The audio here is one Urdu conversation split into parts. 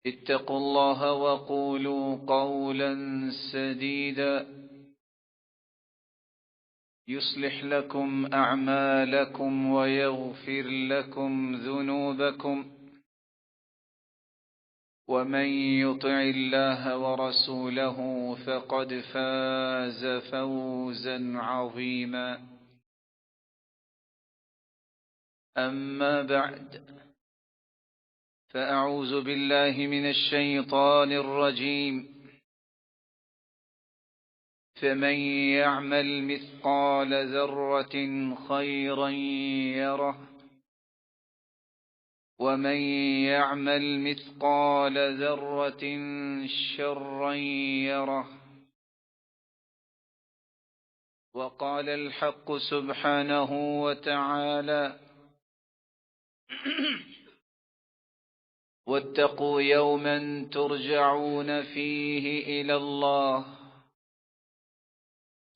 اتقوا الله وقولوا قولا سديدا يصلح لكم أعمالكم ويغفر لكم ذنوبكم ومن يطع الله ورسوله فقد فاز فوزا عظيما. أما بعد، فأعوذ بالله من الشيطان الرجيم. فمن يعمل مثقال ذرة خيرا يره ومن يعمل مثقال ذرة شرا يره. وقال الحق سبحانه وتعالى: واتقوا يوما ترجعون فيه إلى الله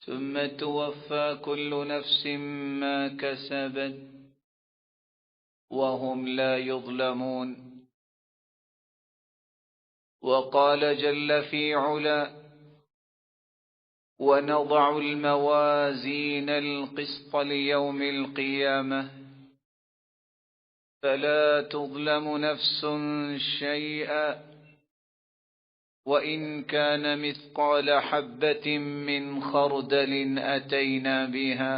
ثم توفى كل نفس ما كسبت وهم لا يظلمون. وقال جل في علا: ونضع الموازين القسط ليوم القيامة فلا تظلم نفس شيئا وإن كان مثقال حبة من خردل أتينا بها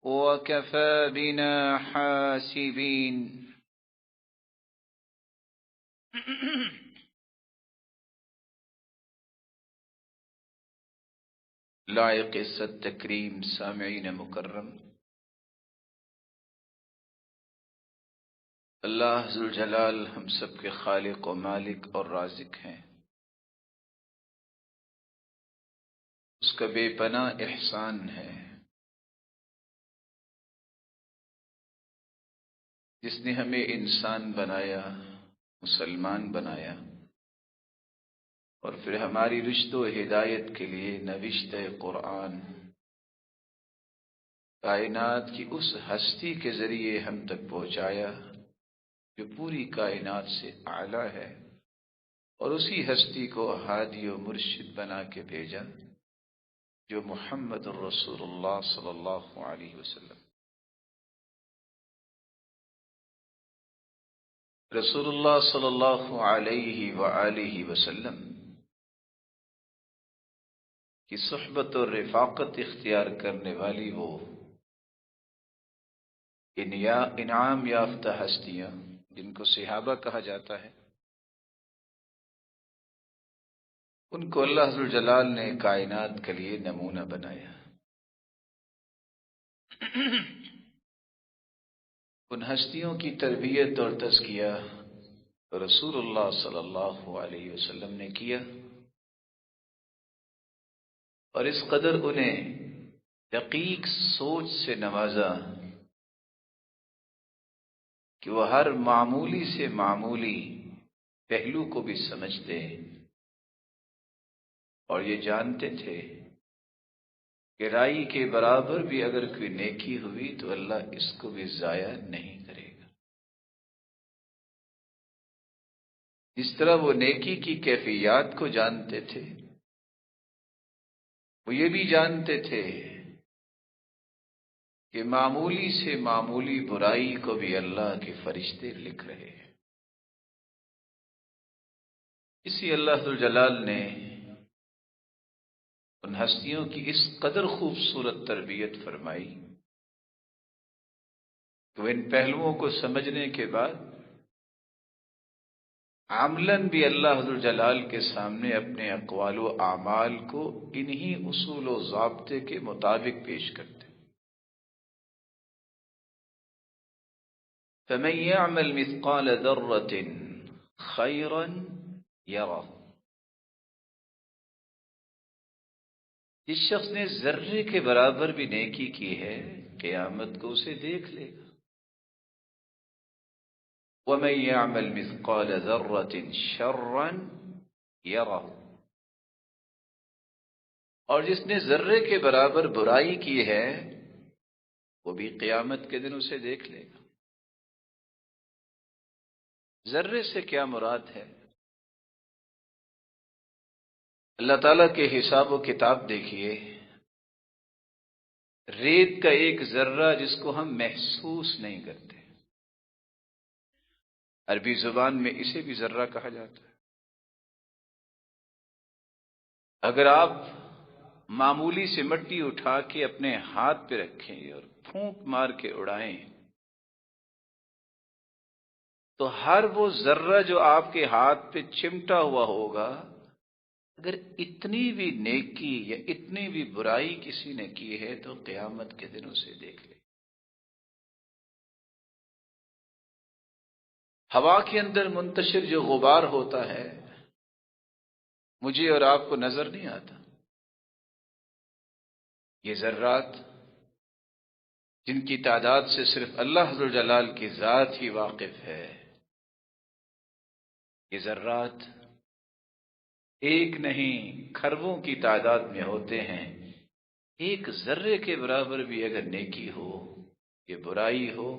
وكفى بنا حاسبين. لائق عزت تکریم سامعین مکرم، اللہ ذوالجلال ہم سب کے خالق و مالک اور رازق ہیں۔ اس کا بے پناہ احسان ہے جس نے ہمیں انسان بنایا، مسلمان بنایا، اور پھر ہماری رشد و ہدایت کے لیے نوشتہ قرآن کائنات کی اس ہستی کے ذریعے ہم تک پہنچایا جو پوری کائنات سے اعلیٰ ہے، اور اسی ہستی کو ہادی و مرشد بنا کے بھیجا جو محمد الرسول اللہ صلی اللہ علیہ وسلم۔ رسول اللہ صلی اللہ علیہ وآلہ وسلم کی صحبت اور رفاقت اختیار کرنے والی وہ انعام یافتہ ہستیاں جن کو صحابہ کہا جاتا ہے، ان کو اللہ ذوالجلال نے کائنات کے لیے نمونہ بنایا۔ ان ہستیوں کی تربیت اور تزکیہ رسول اللہ صلی اللہ علیہ وسلم نے کیا، اور اس قدر انہیں دقیق سوچ سے نوازا کہ وہ ہر معمولی سے معمولی پہلو کو بھی سمجھتے اور یہ جانتے تھے کہ رائی کے برابر بھی اگر کوئی نیکی ہوئی تو اللہ اس کو بھی ضائع نہیں کرے گا۔ جس طرح وہ نیکی کی کیفیات کو جانتے تھے، وہ یہ بھی جانتے تھے کہ معمولی سے معمولی برائی کو بھی اللہ کے فرشتے لکھ رہے ہیں۔ اسی اللہ ذوالجلال نے ان ہستیوں کی اس قدر خوبصورت تربیت فرمائی کہ وہ ان پہلوؤں کو سمجھنے کے بعد عملاً بھی اللہ ذوالجلال کے سامنے اپنے اقوال و اعمال کو انہی اصول و ضابطے کے مطابق پیش کرتے۔ فمن يعمل مثقال ذرة خيرا يره، جس شخص نے ذرے کے برابر بھی نیکی کی ہے قیامت کو اسے دیکھ لے گا۔ ومن يعمل مثقال ذرة شرا يره، اور جس نے ذرے کے برابر برائی کی ہے وہ بھی قیامت کے دن اسے دیکھ لے گا۔ ذرے سے کیا مراد ہے؟ اللہ تعالیٰ کے حساب و کتاب دیکھیے، ریت کا ایک ذرہ جس کو ہم محسوس نہیں کرتے، عربی زبان میں اسے بھی ذرہ کہا جاتا ہے۔ اگر آپ معمولی سی مٹی اٹھا کے اپنے ہاتھ پہ رکھیں اور پھونک مار کے اڑائیں تو ہر وہ ذرہ جو آپ کے ہاتھ پہ چمٹا ہوا ہوگا، اگر اتنی بھی نیکی یا اتنی بھی برائی کسی نے کی ہے تو قیامت کے دن اسے دیکھ لے۔ ہوا کے اندر منتشر جو غبار ہوتا ہے مجھے اور آپ کو نظر نہیں آتا، یہ ذرات جن کی تعداد سے صرف اللہ ذوالجلال کی ذات ہی واقف ہے، یہ ذرات ایک نہیں کھربوں کی تعداد میں ہوتے ہیں۔ ایک ذرے کے برابر بھی اگر نیکی ہو یہ برائی ہو،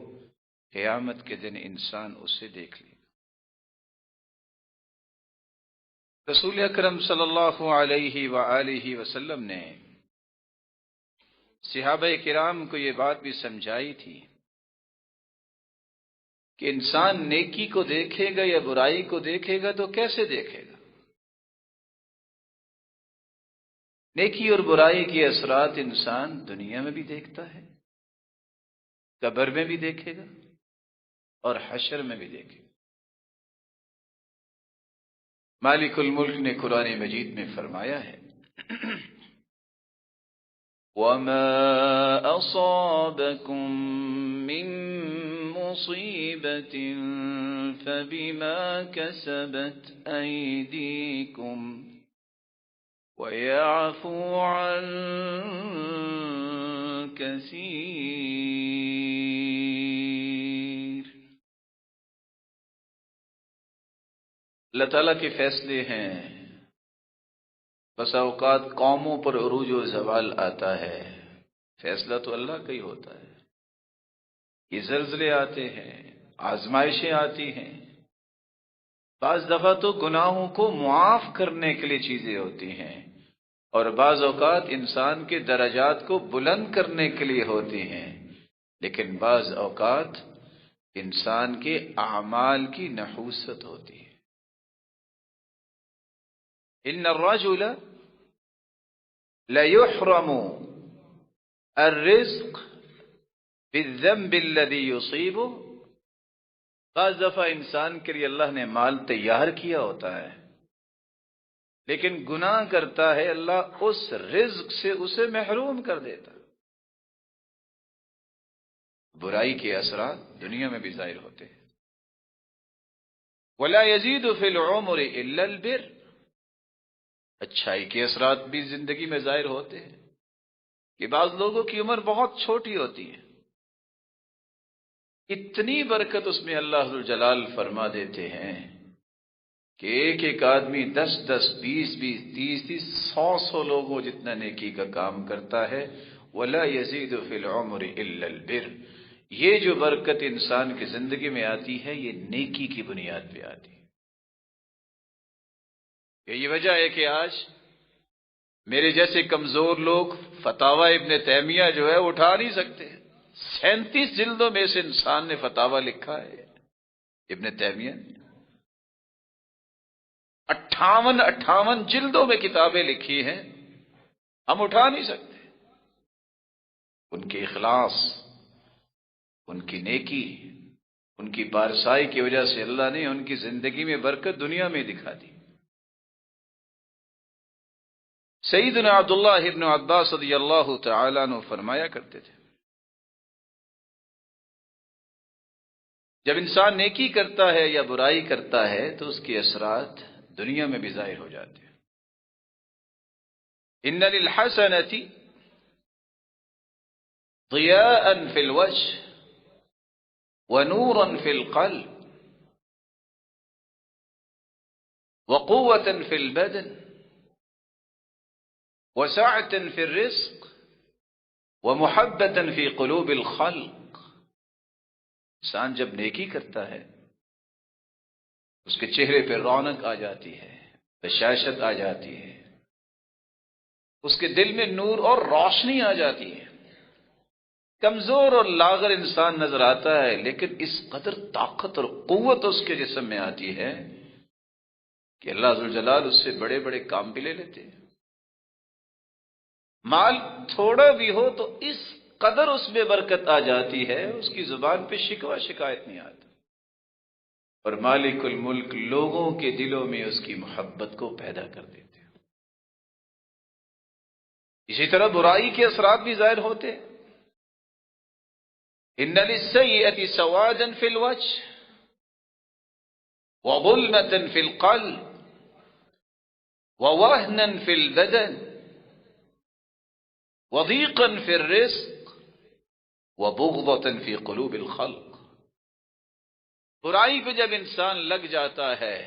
قیامت کے دن انسان اسے دیکھ لے۔ رسول اکرم صلی اللہ علیہ وآلہ وسلم نے صحابہ کرام کو یہ بات بھی سمجھائی تھی کہ انسان نیکی کو دیکھے گا یا برائی کو دیکھے گا تو کیسے دیکھے گا؟ نیکی اور برائی کے اثرات انسان دنیا میں بھی دیکھتا ہے، قبر میں بھی دیکھے گا اور حشر میں بھی دیکھے گا۔ مالک الملک نے قرآن مجید میں فرمایا ہے وَمَا أَصَابَكُم مِّن مُّصِيبَةٍ فَبِمَا كَسَبَتْ أَيْدِيكُمْ وَيَعْفُو عَن كَثِيرٍ۔ اللہ تعالیٰ کے فیصلے ہیں، بس اوقات قوموں پر عروج و زوال آتا ہے، فیصلہ تو اللہ کا ہی ہوتا ہے۔ یہ زلزلے آتے ہیں، آزمائشیں آتی ہیں، بعض دفعہ تو گناہوں کو معاف کرنے کے لیے چیزیں ہوتی ہیں، اور بعض اوقات انسان کے درجات کو بلند کرنے کے لیے ہوتی ہیں، لیکن بعض اوقات انسان کے اعمال کی نحوست ہوتی ہے۔ ان الرجل ليحرم الرزق بالذنب الذي يصيبه، بعض دفعہ انسان کے لیے اللہ نے مال تیار کیا ہوتا ہے لیکن گناہ کرتا ہے، اللہ اس رزق سے اسے محروم کر دیتا۔ برائی کے اثرات دنیا میں بھی ظاہر ہوتے ہیں۔ وَلَا يَزِيدُ فِي الْعُمُرِ إِلَّا الْبِرُّ، اچھائی کے اثرات بھی زندگی میں ظاہر ہوتے ہیں کہ بعض لوگوں کی عمر بہت چھوٹی ہوتی ہے، اتنی برکت اس میں اللہ ذوالجلال فرما دیتے ہیں کہ ایک ایک آدمی 10 10 20 20 30 30 100 لوگوں جتنا نیکی کا کام کرتا ہے۔ وَلَا يَزِيدُ فِي الْعُمُرِ إِلَّا الْبِرُّ، یہ جو برکت انسان کی زندگی میں آتی ہے یہ نیکی کی بنیاد پہ آتی ہے۔ یہی وجہ ہے کہ آج میرے جیسے کمزور لوگ فتاوی ابن تیمیہ جو ہے اٹھا نہیں سکتے۔ 37 جلدوں میں سے انسان نے فتاوی لکھا ہے ابن تیمیہ نے، 58 جلدوں میں کتابیں لکھی ہیں، ہم اٹھا نہیں سکتے۔ ان کے اخلاص، ان کی نیکی، ان کی بارسائی کی وجہ سے اللہ نے ان کی زندگی میں برکت دنیا میں دکھا دی۔ سیدنا عبداللہ ابن عباس رضی اللہ تعالیٰ عنہ فرمایا کرتے تھے جب انسان نیکی کرتا ہے یا برائی کرتا ہے تو اس کے اثرات دنیا میں بھی ظاہر ہو جاتے ہیں۔ ان للحسنۃ ضیاء فی الوجه ونورا فی القلب وقوة فی البدن وسعة فی الرزق ومحبة فی قلوب الخلق۔ انسان جب نیکی کرتا ہے اس کے چہرے پہ رونق آ جاتی ہے، بشاشت آ جاتی ہے، اس کے دل میں نور اور روشنی آ جاتی ہے۔ کمزور اور لاغر انسان نظر آتا ہے، لیکن اس قدر طاقت اور قوت اس کے جسم میں آتی ہے کہ اللہ ذوالجلال اس سے بڑے بڑے کام بھی لے لیتے ہیں۔ مال تھوڑا بھی ہو تو اس قدر اس میں برکت آ جاتی ہے، اس کی زبان پہ شکوہ شکایت نہیں آتا، اور مالک الملک لوگوں کے دلوں میں اس کی محبت کو پیدا کر دیتے ہیں۔ اسی طرح برائی کے اثرات بھی ظاہر ہوتے ہیں۔ ان للسیئۃ سوادا فی الوجہ وظلمة فی القلب ووهنا فی البدن وضيقا في الرزق وبغضة في قلوب الخلق۔ برائی پہ جب انسان لگ جاتا ہے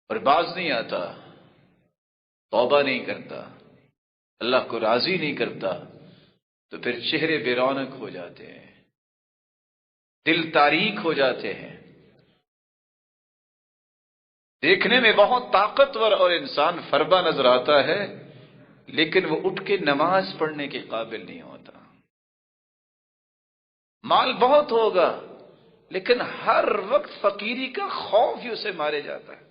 اور باز نہیں آتا، توبہ نہیں کرتا، اللہ کو راضی نہیں کرتا، تو پھر چہرے بے رونق ہو جاتے ہیں، دل تاریک ہو جاتے ہیں، دیکھنے میں بہت طاقتور اور انسان فربا نظر آتا ہے، لیکن وہ اٹھ کے نماز پڑھنے کے قابل نہیں ہوتا۔ مال بہت ہوگا لیکن ہر وقت فقیری کا خوف ہی اسے مارے جاتا ہے،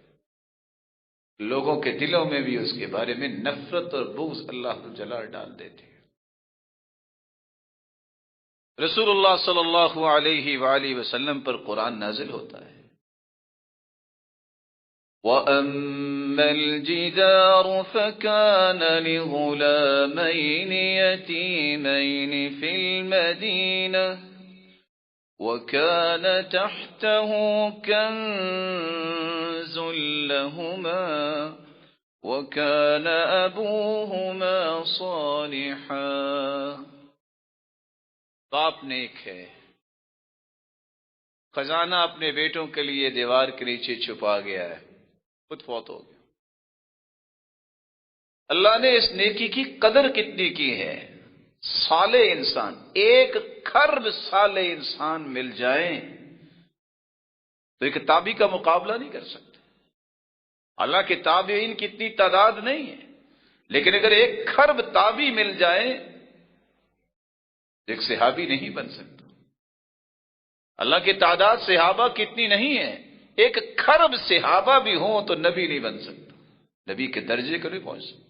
لوگوں کے دلوں میں بھی اس کے بارے میں نفرت اور بغض اللہ جلال ڈال دیتے ہیں۔ رسول اللہ صلی اللہ علیہ وآلہ وسلم پر قرآن نازل ہوتا ہے، وَأَمَّا الْجِدَارُ فَكَانَ لِغُلَامَيْنِ يَتِيمَيْنِ فِي الْمَدِينَةِ وَكَانَ تَحْتَهُ كَنْزٌ لَهُمَا وَكَانَ أَبُوهُمَا صَالِحًا۔ باپ نیک ہے، خزانہ اپنے بیٹوں کے لیے دیوار کے نیچے چھپا گیا ہے، خود فوت ہو گیا۔ اللہ نے اس نیکی کی قدر کتنی کی ہے، صالح انسان، ایک خرب صالح انسان مل جائیں تو ایک تابعی کا مقابلہ نہیں کر سکتے۔ اللہ کے تابعین کی اتنی تعداد نہیں ہے، لیکن اگر ایک خرب تابعی مل جائے ایک صحابی نہیں بن سکتا۔ اللہ کی تعداد صحابہ کتنی نہیں ہے، ایک خرب صحابہ بھی ہوں تو نبی نہیں بن سکتا، نبی کے درجے کو نہیں پہنچ سکتا۔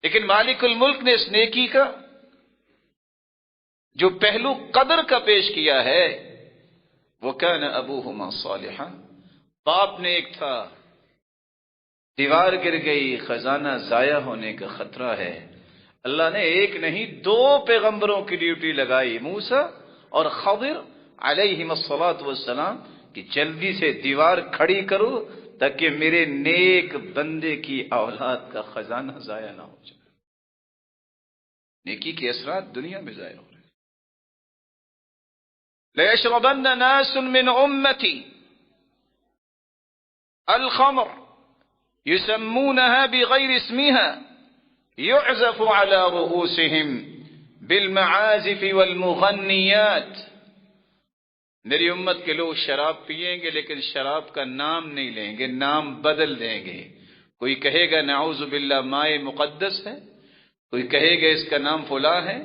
لیکن مالک الملک نے اس نیکی کا جو پہلو قدر کا پیش کیا ہے، وَكَانَ أَبُوهُمَا صَالِحًا، باپ نیک تھا، دیوار گر گئی، خزانہ ضائع ہونے کا خطرہ ہے، اللہ نے ایک نہیں دو پیغمبروں کی ڈیوٹی لگائی، موسیٰ اور خضر علیہم الصلاۃ والسلام، کہ جلدی سے دیوار کھڑی کرو تاکہ میرے نیک بندے کی اولاد کا خزانہ ضائع نہ ہو جائے۔ نیکی کے اثرات دنیا میں ظاہر ہو رہے ہیں۔ لَيَشْرَبَنَّ نَاسٌ مِّنْ أُمَّتِي الْخَمْرَ يُسَمُّونَهَا بِغَيْرِ اسْمِهَا يُعْزَفُ عَلَى رُؤُوسِهِمْ بِالْمَعَازِفِ وَالْمُغَنِّيَاتِ۔ میری امت کے لوگ شراب پیئیں گے لیکن شراب کا نام نہیں لیں گے، نام بدل دیں گے۔ کوئی کہے گا نعوذ باللہ مائے مقدس ہے، کوئی کہے گا اس کا نام فلاں ہے،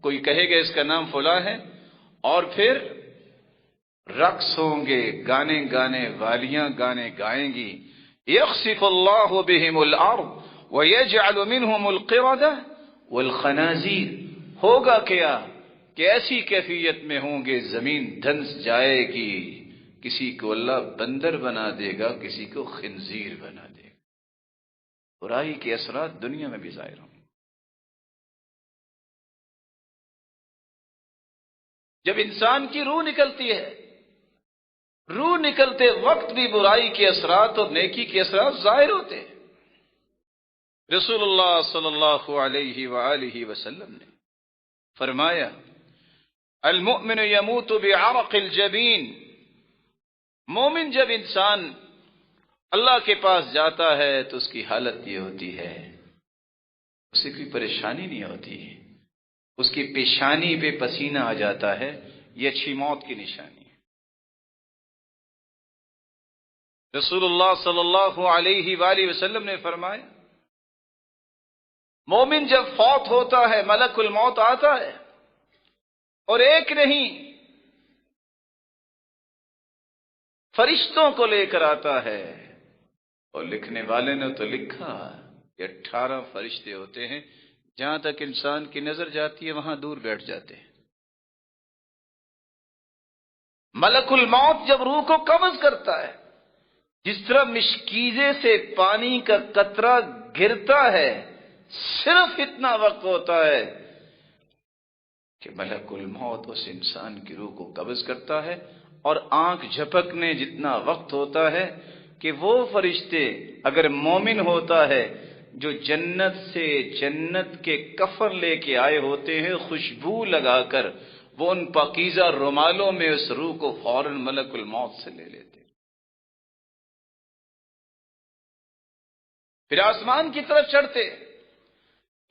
کوئی کہے گا اس کا نام فلاں ہے، اور پھر رقص ہوں گے، گانے والیاں گانے گائیں گی۔ یخسف اللہ بہم الارض ویجعل منہم القردہ والخنازیر۔ ہوگا کیا کہ ایسی کیفیت میں ہوں گے زمین دھنس جائے گی، کسی کو اللہ بندر بنا دے گا، کسی کو خنزیر بنا دے گا۔ برائی کے اثرات دنیا میں بھی ظاہر ہوں۔ جب انسان کی روح نکلتی ہے، روح نکلتے وقت بھی برائی کے اثرات اور نیکی کے اثرات ظاہر ہوتے ہیں۔ رسول اللہ صلی اللہ علیہ وآلہ وسلم نے فرمایا، المؤمن يموت بعرق الجبین، مومن جب انسان اللہ کے پاس جاتا ہے تو اس کی حالت یہ ہوتی ہے، اسے کوئی پریشانی نہیں ہوتی، اس کی پیشانی پہ پسینہ آ جاتا ہے، یہ اچھی موت کی نشانی ہے۔ رسول اللہ صلی اللہ علیہ وآلہ وسلم نے فرمایا مومن جب فوت ہوتا ہے ملک الموت آتا ہے اور ایک نہیں فرشتوں کو لے کر آتا ہے، اور لکھنے والے نے تو لکھا کہ 18 فرشتے ہوتے ہیں، جہاں تک انسان کی نظر جاتی ہے وہاں دور بیٹھ جاتے ہیں۔ ملک الموت جب روح کو قبض کرتا ہے، جس طرح مشکیزے سے پانی کا قطرہ گرتا ہے، صرف اتنا وقت ہوتا ہے کہ ملک الموت اس انسان کی روح کو قبض کرتا ہے، اور آنکھ جھپکنے جتنا وقت ہوتا ہے کہ وہ فرشتے اگر مومن ہوتا ہے جو جنت سے جنت کے کفن لے کے آئے ہوتے ہیں خوشبو لگا کر، وہ ان پاکیزہ رومالوں میں اس روح کو فوراً ملک الموت سے لے لیتے، پھر آسمان کی طرف چڑھتے،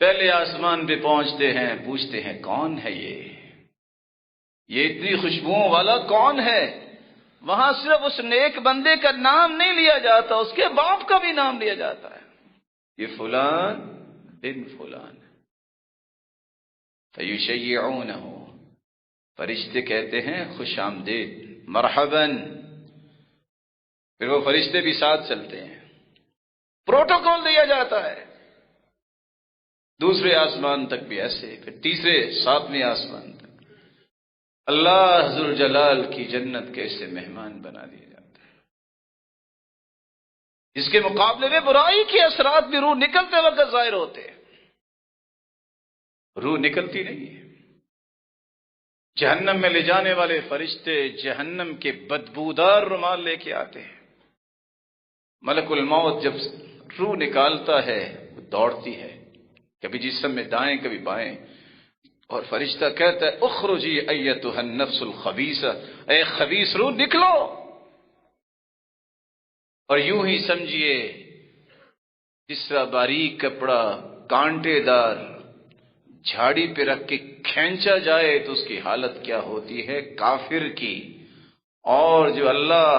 پہلے آسمان پہ پہنچتے ہیں، پوچھتے ہیں کون ہے یہ اتنی خوشبوؤں والا کون ہے؟ وہاں صرف اس نیک بندے کا نام نہیں لیا جاتا، اس کے باپ کا بھی نام لیا جاتا ہے، یہ فلان بن فلان۔ فیشیعونہ، فرشتے کہتے ہیں خوش آمدید، مرحباً، پھر وہ فرشتے بھی ساتھ چلتے ہیں، پروٹوکول دیا جاتا ہے، دوسرے آسمان تک بھی ایسے، پھر تیسرے 7ویں آسمان تک اللہ ذوالجلال کی جنت کے ایسے مہمان بنا دیا جاتا ہے۔ اس کے مقابلے میں برائی کے اثرات بھی روح نکلتے وقت ظاہر ہوتے ہیں، روح نکلتی نہیں ہے۔ جہنم میں لے جانے والے فرشتے جہنم کے بدبودار رومال لے کے آتے ہیں، ملک الموت جب روح نکالتا ہے وہ دوڑتی ہے، کبھی جسم میں دائیں کبھی بائیں، اور فرشتہ کہتا ہے اخرجی ایتھا النفس الخبیثہ، اے خبیث روح نکلو، اور یوں ہی سمجھیے جس طرح باریک کپڑا کانٹے دار جھاڑی پہ رکھ کے کھینچا جائے تو اس کی حالت کیا ہوتی ہے کافر کی، اور جو اللہ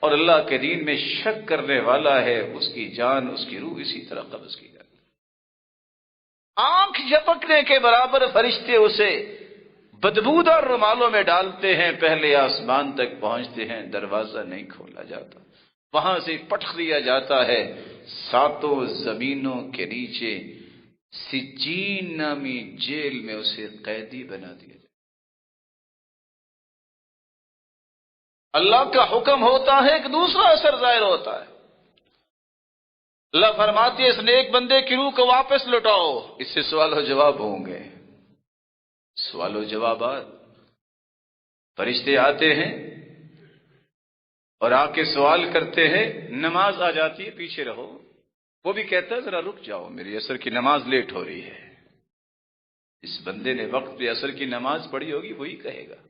اور اللہ کے دین میں شک کرنے والا ہے اس کی جان اس کی روح اسی طرح قبض کی جاتی ہے۔ آنکھ جھپکنے کے برابر فرشتے اسے بدبودار رومالوں میں ڈالتے ہیں، پہلے آسمان تک پہنچتے ہیں، دروازہ نہیں کھولا جاتا، وہاں سے پٹخ دیا جاتا ہے، 7 زمینوں کے نیچے سجین نامی جیل میں اسے قیدی بنا دیا جاتا۔ اللہ کا حکم ہوتا ہے ایک دوسرا اثر ظاہر ہوتا ہے، اللہ فرماتی ہے اس نیک بندے کی روح کو واپس لوٹاؤ، اس سے سوال و جواب ہوں گے، سوال و جوابات، فرشتے آتے ہیں اور آ کے سوال کرتے ہیں، نماز آ جاتی ہے پیچھے رہو، وہ بھی کہتا ہے ذرا رک جاؤ میری عصر کی نماز لیٹ ہو رہی ہے، اس بندے نے وقت پہ عصر کی نماز پڑھی ہوگی وہی کہے گا۔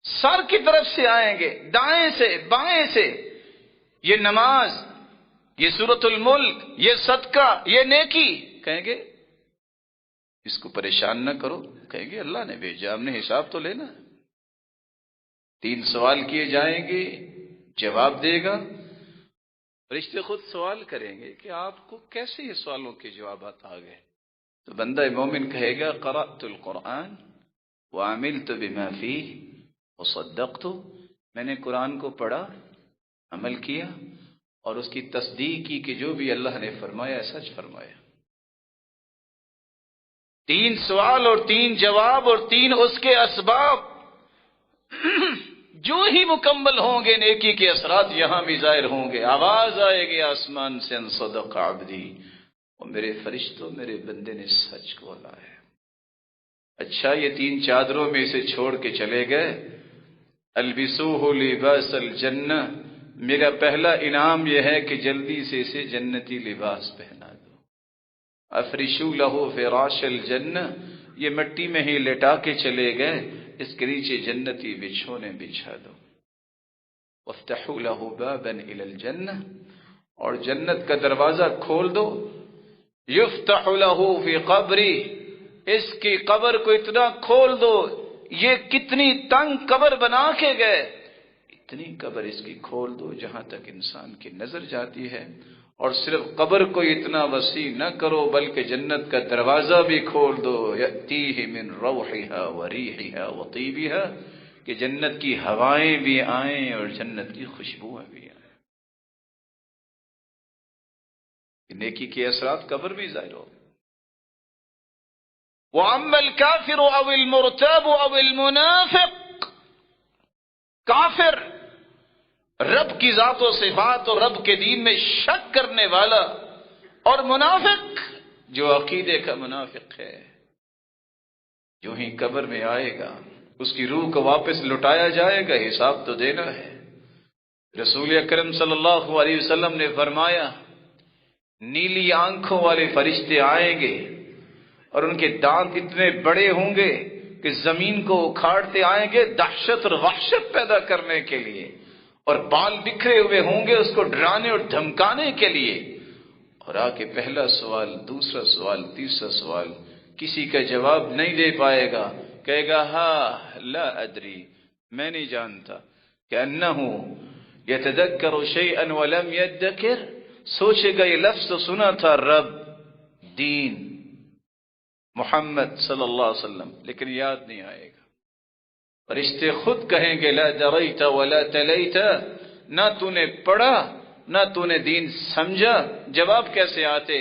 سر کی طرف سے آئیں گے، دائیں سے بائیں سے، یہ نماز، یہ سورۃ الملک، یہ صدقہ، یہ نیکی، کہیں گے اس کو پریشان نہ کرو، کہیں گے اللہ نے بھیجا، ہم نے حساب تو لینا۔ 3 سوال کیے جائیں گے، جواب دے گا، فرشتے خود سوال کریں گے کہ آپ کو کیسے یہ سوالوں کے جوابات آ گئے؟ تو بندہ مومن کہے گا قرأت القرآن وعملت بما فیہ وصدقت، میں نے قرآن کو پڑھا، عمل کیا اور اس کی تصدیق کی کہ جو بھی اللہ نے فرمایا سچ فرمایا۔ 3 سوال اور 3 جواب اور 3 اس کے اسباب جو ہی مکمل ہوں گے نیکی کے اثرات یہاں بھی ظاہر ہوں گے، آواز آئے گی آسمان سے ان صدق عبدی، اور میرے فرشتوں میرے بندے نے سچ بولا ہے۔ اچھا یہ 3 چادروں میں اسے چھوڑ کے چلے گئے، البسوہ لباس الجنہ، میرا پہلا انعام یہ ہے کہ جلدی سے اسے جنتی لباس پہنا دو، افرشوا لہ فراش الجنہ، یہ مٹی میں ہی لٹا کے چلے گئے، اس کے نیچے جنتی بچھونے بچھا دو، وافتحوا لہ بابا الی الجنہ، اور جنت کا دروازہ کھول دو، یفتح لہ فی قبری، اس کی قبر کو اتنا کھول دو، یہ کتنی تنگ قبر بنا کے گئے، اتنی قبر اس کی کھول دو جہاں تک انسان کی نظر جاتی ہے، اور صرف قبر کو اتنا وسیع نہ کرو بلکہ جنت کا دروازہ بھی کھول دو، یأتیہ من روحها وریحها وطیبها، کہ جنت کی ہوائیں بھی آئیں اور جنت کی خوشبوئیں بھی آئیں۔ نیکی کے اثرات قبر بھی ظاہر ہو۔ وَأَمَّا الْكَافِرُ أَوْ الْمُرْتَابُ أَوْ الْمُنَافِقُ، کافر، رب کی ذات و صفات اور رب کے دین میں شک کرنے والا، اور منافق جو عقیدے کا منافق ہے، جو ہی قبر میں آئے گا اس کی روح کو واپس لٹایا جائے گا، حساب تو دینا ہے۔ رسول اکرم صلی اللہ علیہ وسلم نے فرمایا نیلی آنکھوں والے فرشتے آئیں گے اور ان کے دانت اتنے بڑے ہوں گے کہ زمین کو اکھاڑتے آئیں گے دہشت اور وحشت پیدا کرنے کے لیے، اور بال بکھرے ہوئے ہوں گے اس کو ڈرانے اور دھمکانے کے لیے، اور آ کے پہلا سوال، دوسرا سوال، تیسرا سوال کسی کا جواب نہیں دے پائے گا، کہے گا ہاں لا ادری، میں نہیں جانتا، کہ انہ یتذکر شیئا ولم یذکر، سوچے گا یہ لفظ تو سنا تھا، رب، دین، محمد صلی اللہ علیہ وسلم، لیکن یاد نہیں آئے گا۔ فرشتے خود کہیں گے لا دریت ولا تلیت، نہ تو نے پڑھا نہ تو نے دین سمجھا، جواب کیسے آتے؟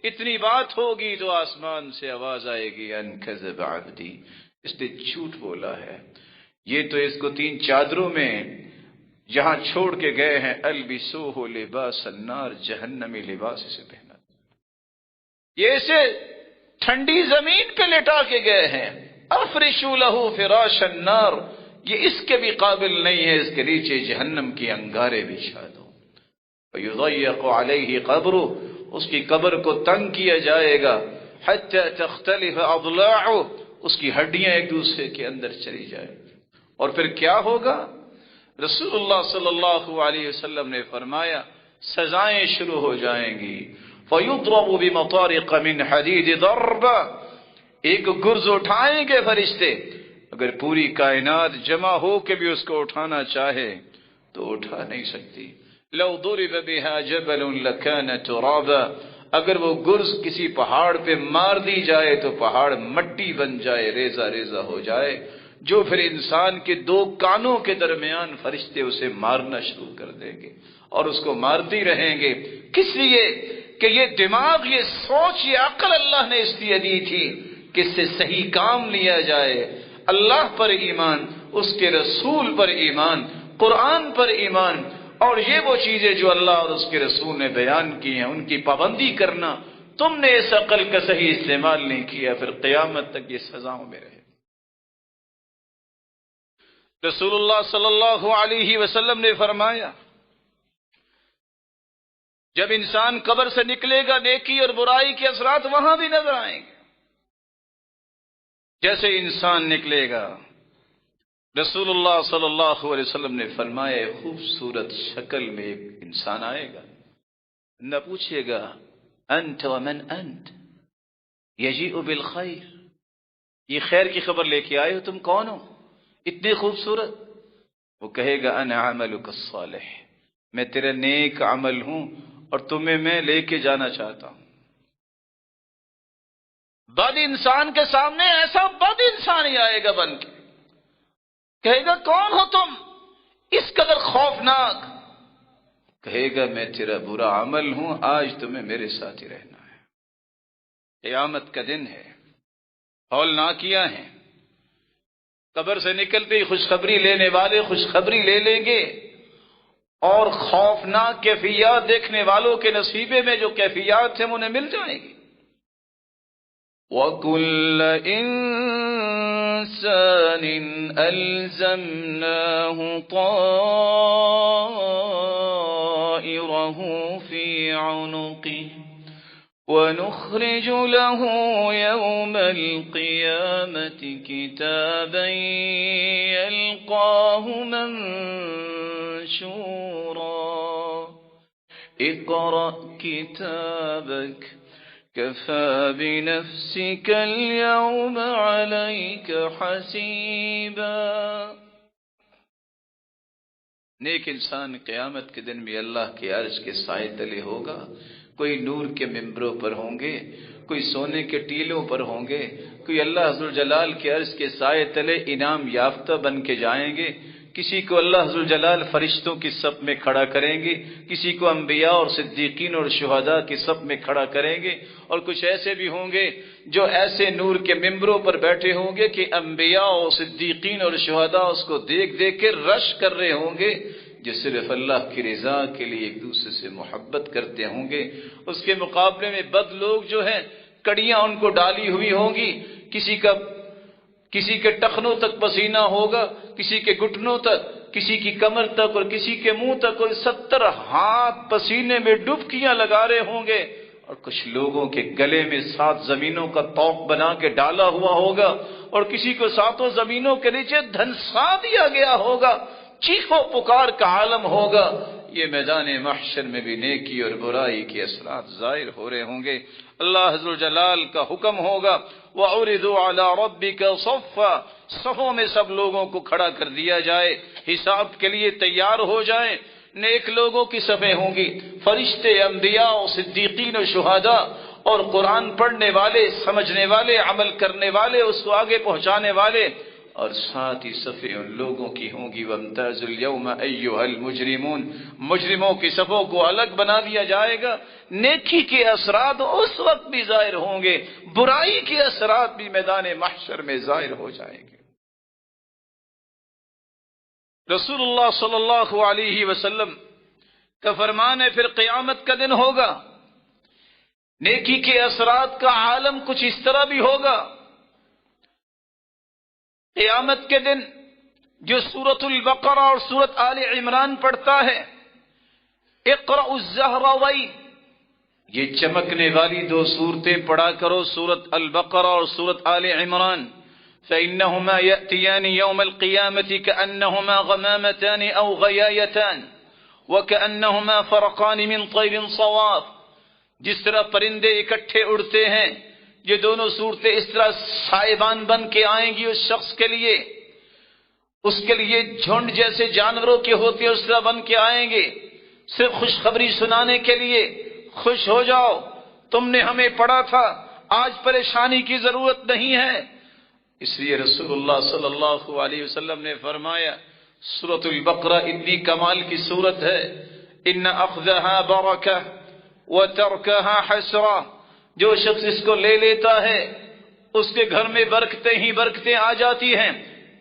اتنی بات ہوگی تو آسمان سے آواز آئے گی ان کذب عبدی، اس نے جھوٹ بولا ہے۔ یہ تو اس کو 3 چادروں میں جہاں چھوڑ کے گئے ہیں، البسوہ لباس النار، جہنمی لباس اسے پہنا، یہ اسے ٹھنڈی زمین پہ لٹا کے گئے ہیں، افرشوا لہ فراش النار، یہ اس کے بھی قابل نہیں ہے، اس کے نیچے جہنم کی انگارے بچھا دو۔ فیضیق علیہ قبرہ، اس کی قبر کو تنگ کیا جائے گا، حتی تختلف اضلاعہ، اس کی ہڈیاں ایک دوسرے کے اندر چلی جائیں، اور پھر کیا ہوگا؟ رسول اللہ صلی اللہ علیہ وسلم نے فرمایا سزائیں شروع ہو جائیں گی۔ فَيُضْرَبُ بِمَطَارِقَ مِنْ حَدِيدِ ضَرْبًا، ایک گرز اٹھائیں گے فرشتے، اگر پوری کائنات جمع ہو کے بھی اس کو اٹھانا چاہے تو اٹھا نہیں سکتی۔ لَوْ ضُرِبَ بِهَا جَبَلٌ لَكَانَ تُرَابًا، اگر وہ گرز کسی پہاڑ پہ مار دی جائے تو پہاڑ مٹی بن جائے، ریزہ ریزہ ہو جائے، جو پھر انسان کے 2 کانوں کے درمیان فرشتے اسے مارنا شروع کر دیں گے اور اس کو مارتی رہیں گے۔ کس لیے؟ کہ یہ دماغ، یہ سوچ، یہ عقل اللہ نے اس لیے دی تھی کہ اس سے صحیح کام لیا جائے، اللہ پر ایمان، اس کے رسول پر ایمان، قرآن پر ایمان، اور یہ وہ چیزیں جو اللہ اور اس کے رسول نے بیان کی ہیں ان کی پابندی کرنا۔ تم نے اس عقل کا صحیح استعمال نہیں کیا، پھر قیامت تک یہ سزاؤں میں رہے۔ رسول اللہ صلی اللہ علیہ وسلم نے فرمایا جب انسان قبر سے نکلے گا نیکی اور برائی کے اثرات وہاں بھی نظر آئیں گے۔ جیسے انسان نکلے گا، رسول اللہ صلی اللہ علیہ وسلم نے فرمایا خوبصورت شکل میں ایک انسان آئے گا، نہ پوچھے گا انت ومن انت، یجیء بالخیر، یہ خیر کی خبر لے کے آئے ہو، تم کون ہو اتنے خوبصورت؟ وہ کہے گا انا عملک الصالح، میں تیرا نیک عمل ہوں اور تمہیں میں لے کے جانا چاہتا ہوں۔ بد انسان کے سامنے ایسا بد انسان ہی آئے گا بن کے، کہے گا کون ہو تم اس قدر خوفناک؟ کہے گا میں تیرا برا عمل ہوں، آج تمہیں میرے ساتھ ہی رہنا ہے۔ قیامت کا دن ہے، ہولناکیاں ہیں، قبر سے نکلتے ہی خوشخبری لینے والے خوشخبری لے لیں گے، اور خوفناک کیفیات دیکھنے والوں کے نصیبے میں جو کیفیات ہیں انہیں مل جائیں گی۔ وَكُلَّ إِنسَانٍ أَلْزَمْنَاهُ طَائِرَهُ فِي عُنُقِهِ وَنُخْرِجُ لَهُ يَوْمَ الْقِيَامَةِ كِتَابًا يَلْقَاهُ مَنشُورًا اقْرَأْ كِتَابَكَ كَفَى بِنَفْسِكَ الْيَوْمَ عَلَيْكَ حَسِيبًا۔ نیک انسان قیامت کے دن بھی اللہ کے عرش کے سائے تلے ہوگا. کوئی نور کے ممبروں پر ہوں گے، کوئی سونے کے ٹیلوں پر ہوں گے، کوئی اللہ ذوالجلال کے عرش کے سائے تلے انعام یافتہ بن کے جائیں گے. کسی کو اللہ ذوالجلال فرشتوں کی صف میں کھڑا کریں گے، کسی کو انبیاء اور صدیقین اور شہداء کی صف میں کھڑا کریں گے. اور کچھ ایسے بھی ہوں گے جو ایسے نور کے ممبروں پر بیٹھے ہوں گے کہ انبیاء اور صدیقین اور شہداء اس کو دیکھ دیکھ کے رش کر رہے ہوں گے، جو صرف اللہ کی رضا کے لیے ایک دوسرے سے محبت کرتے ہوں گے. اس کے مقابلے میں بد لوگ جو ہیں، کڑیاں ان کو ڈالی ہوئی ہوں گی، کسی کے ٹخنوں تک پسینہ ہوگا، کسی کے گھٹنوں تک، کسی کی کمر تک اور کسی کے منہ تک، اور 70 ہاتھ پسینے میں ڈبکیاں لگا رہے ہوں گے. اور کچھ لوگوں کے گلے میں 7 زمینوں کا طوق بنا کے ڈالا ہوا ہوگا، اور کسی کو 7 زمینوں کے نیچے دھنسا دیا گیا ہوگا. چیخ و پکار کا عالم ہوگا. یہ میدان محشر میں بھی نیکی اور برائی کے اثرات ظاہر ہو رہے ہوں گے. اللہ عز و جلال کا حکم ہوگا وَعُرِضُوا عَلَىٰ رَبِّكَ صَفًّا، صفوں میں سب لوگوں کو کھڑا کر دیا جائے، حساب کے لیے تیار ہو جائیں. نیک لوگوں کی صفیں ہوں گی، فرشتے، انبیاء اور صدیقین و شہداء، اور قرآن پڑھنے والے، سمجھنے والے، عمل کرنے والے، اس کو آگے پہنچانے والے. اور ساتھ ہی صفیں ان لوگوں کی ہوں گی وَامْتَازُوا الْيَوْمَ أَيُّهَا الْمُجْرِمُونَ، مجرموں کی صفوں کو الگ بنا دیا جائے گا. نیکی کے اثرات اس وقت بھی ظاہر ہوں گے، برائی کے اثرات بھی میدان محشر میں ظاہر ہو جائیں گے. رسول اللہ صلی اللہ علیہ وسلم کا فرمان ہے پھر قیامت کا دن ہوگا، نیکی کے اثرات کا عالم کچھ اس طرح بھی ہوگا. قیامت کے دن جو سورۃ البقرہ اور سورۃ آل عمران پڑھتا ہے، اقرأ الزہراوین، یہ چمکنے والی 2 سورتیں پڑھا کرو، سورۃ البقرہ اور سورۃ آل عمران. فإنهما يأتيان يوم القيامة كأنهما غمامتان أو غيايتان وكأنهما فرقان من طير صواف. جس طرح پرندے اکٹھے اڑتے ہیں، یہ دونوں صورتیں اس طرح سائبان بن کے آئیں گی اس شخص کے لیے، اس کے لیے جھنڈ جیسے جانوروں کے ہوتے ہیں اس طرح بن کے آئیں گے، صرف خوشخبری سنانے کے لیے. خوش ہو جاؤ، تم نے ہمیں پڑھا تھا، آج پریشانی کی ضرورت نہیں ہے. اس لیے رسول اللہ صلی اللہ علیہ وسلم نے فرمایا سورۃ البقرہ اتنی کمال کی سورت ہے، ان اخذها برکہ وترکها حسرہ، جو شخص اس کو لے لیتا ہے اس کے گھر میں برکتیں ہی برکتیں آ جاتی ہیں،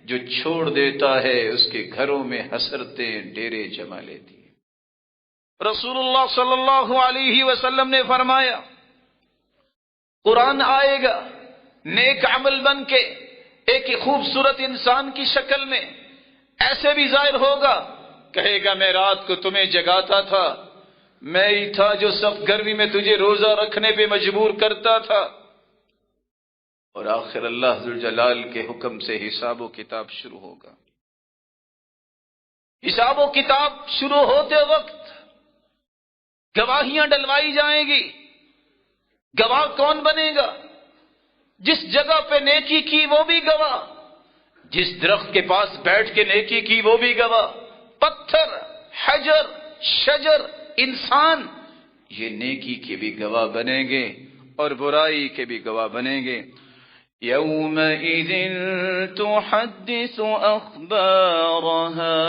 جو چھوڑ دیتا ہے اس کے گھروں میں حسرتیں ڈیرے جما لیتی ہیں. رسول اللہ صلی اللہ علیہ وسلم نے فرمایا قرآن آئے گا نیک عمل بن کے ایک خوبصورت انسان کی شکل میں، ایسے بھی ظاہر ہوگا، کہے گا میں رات کو تمہیں جگاتا تھا، میں ہی تھا جو سخت گرمی میں تجھے روزہ رکھنے پہ مجبور کرتا تھا. اور آخر اللہ ذوالجلال کے حکم سے حساب و کتاب شروع ہوگا. حساب و کتاب شروع ہوتے وقت گواہیاں ڈلوائی جائیں گی. گواہ کون بنے گا؟ جس جگہ پہ نیکی کی وہ بھی گواہ، جس درخت کے پاس بیٹھ کے نیکی کی وہ بھی گواہ. پتھر، حجر، شجر، انسان، یہ نیکی کے بھی گواہ بنیں گے اور برائی کے بھی گواہ بنیں گے. یومئذ تحدث اخبارها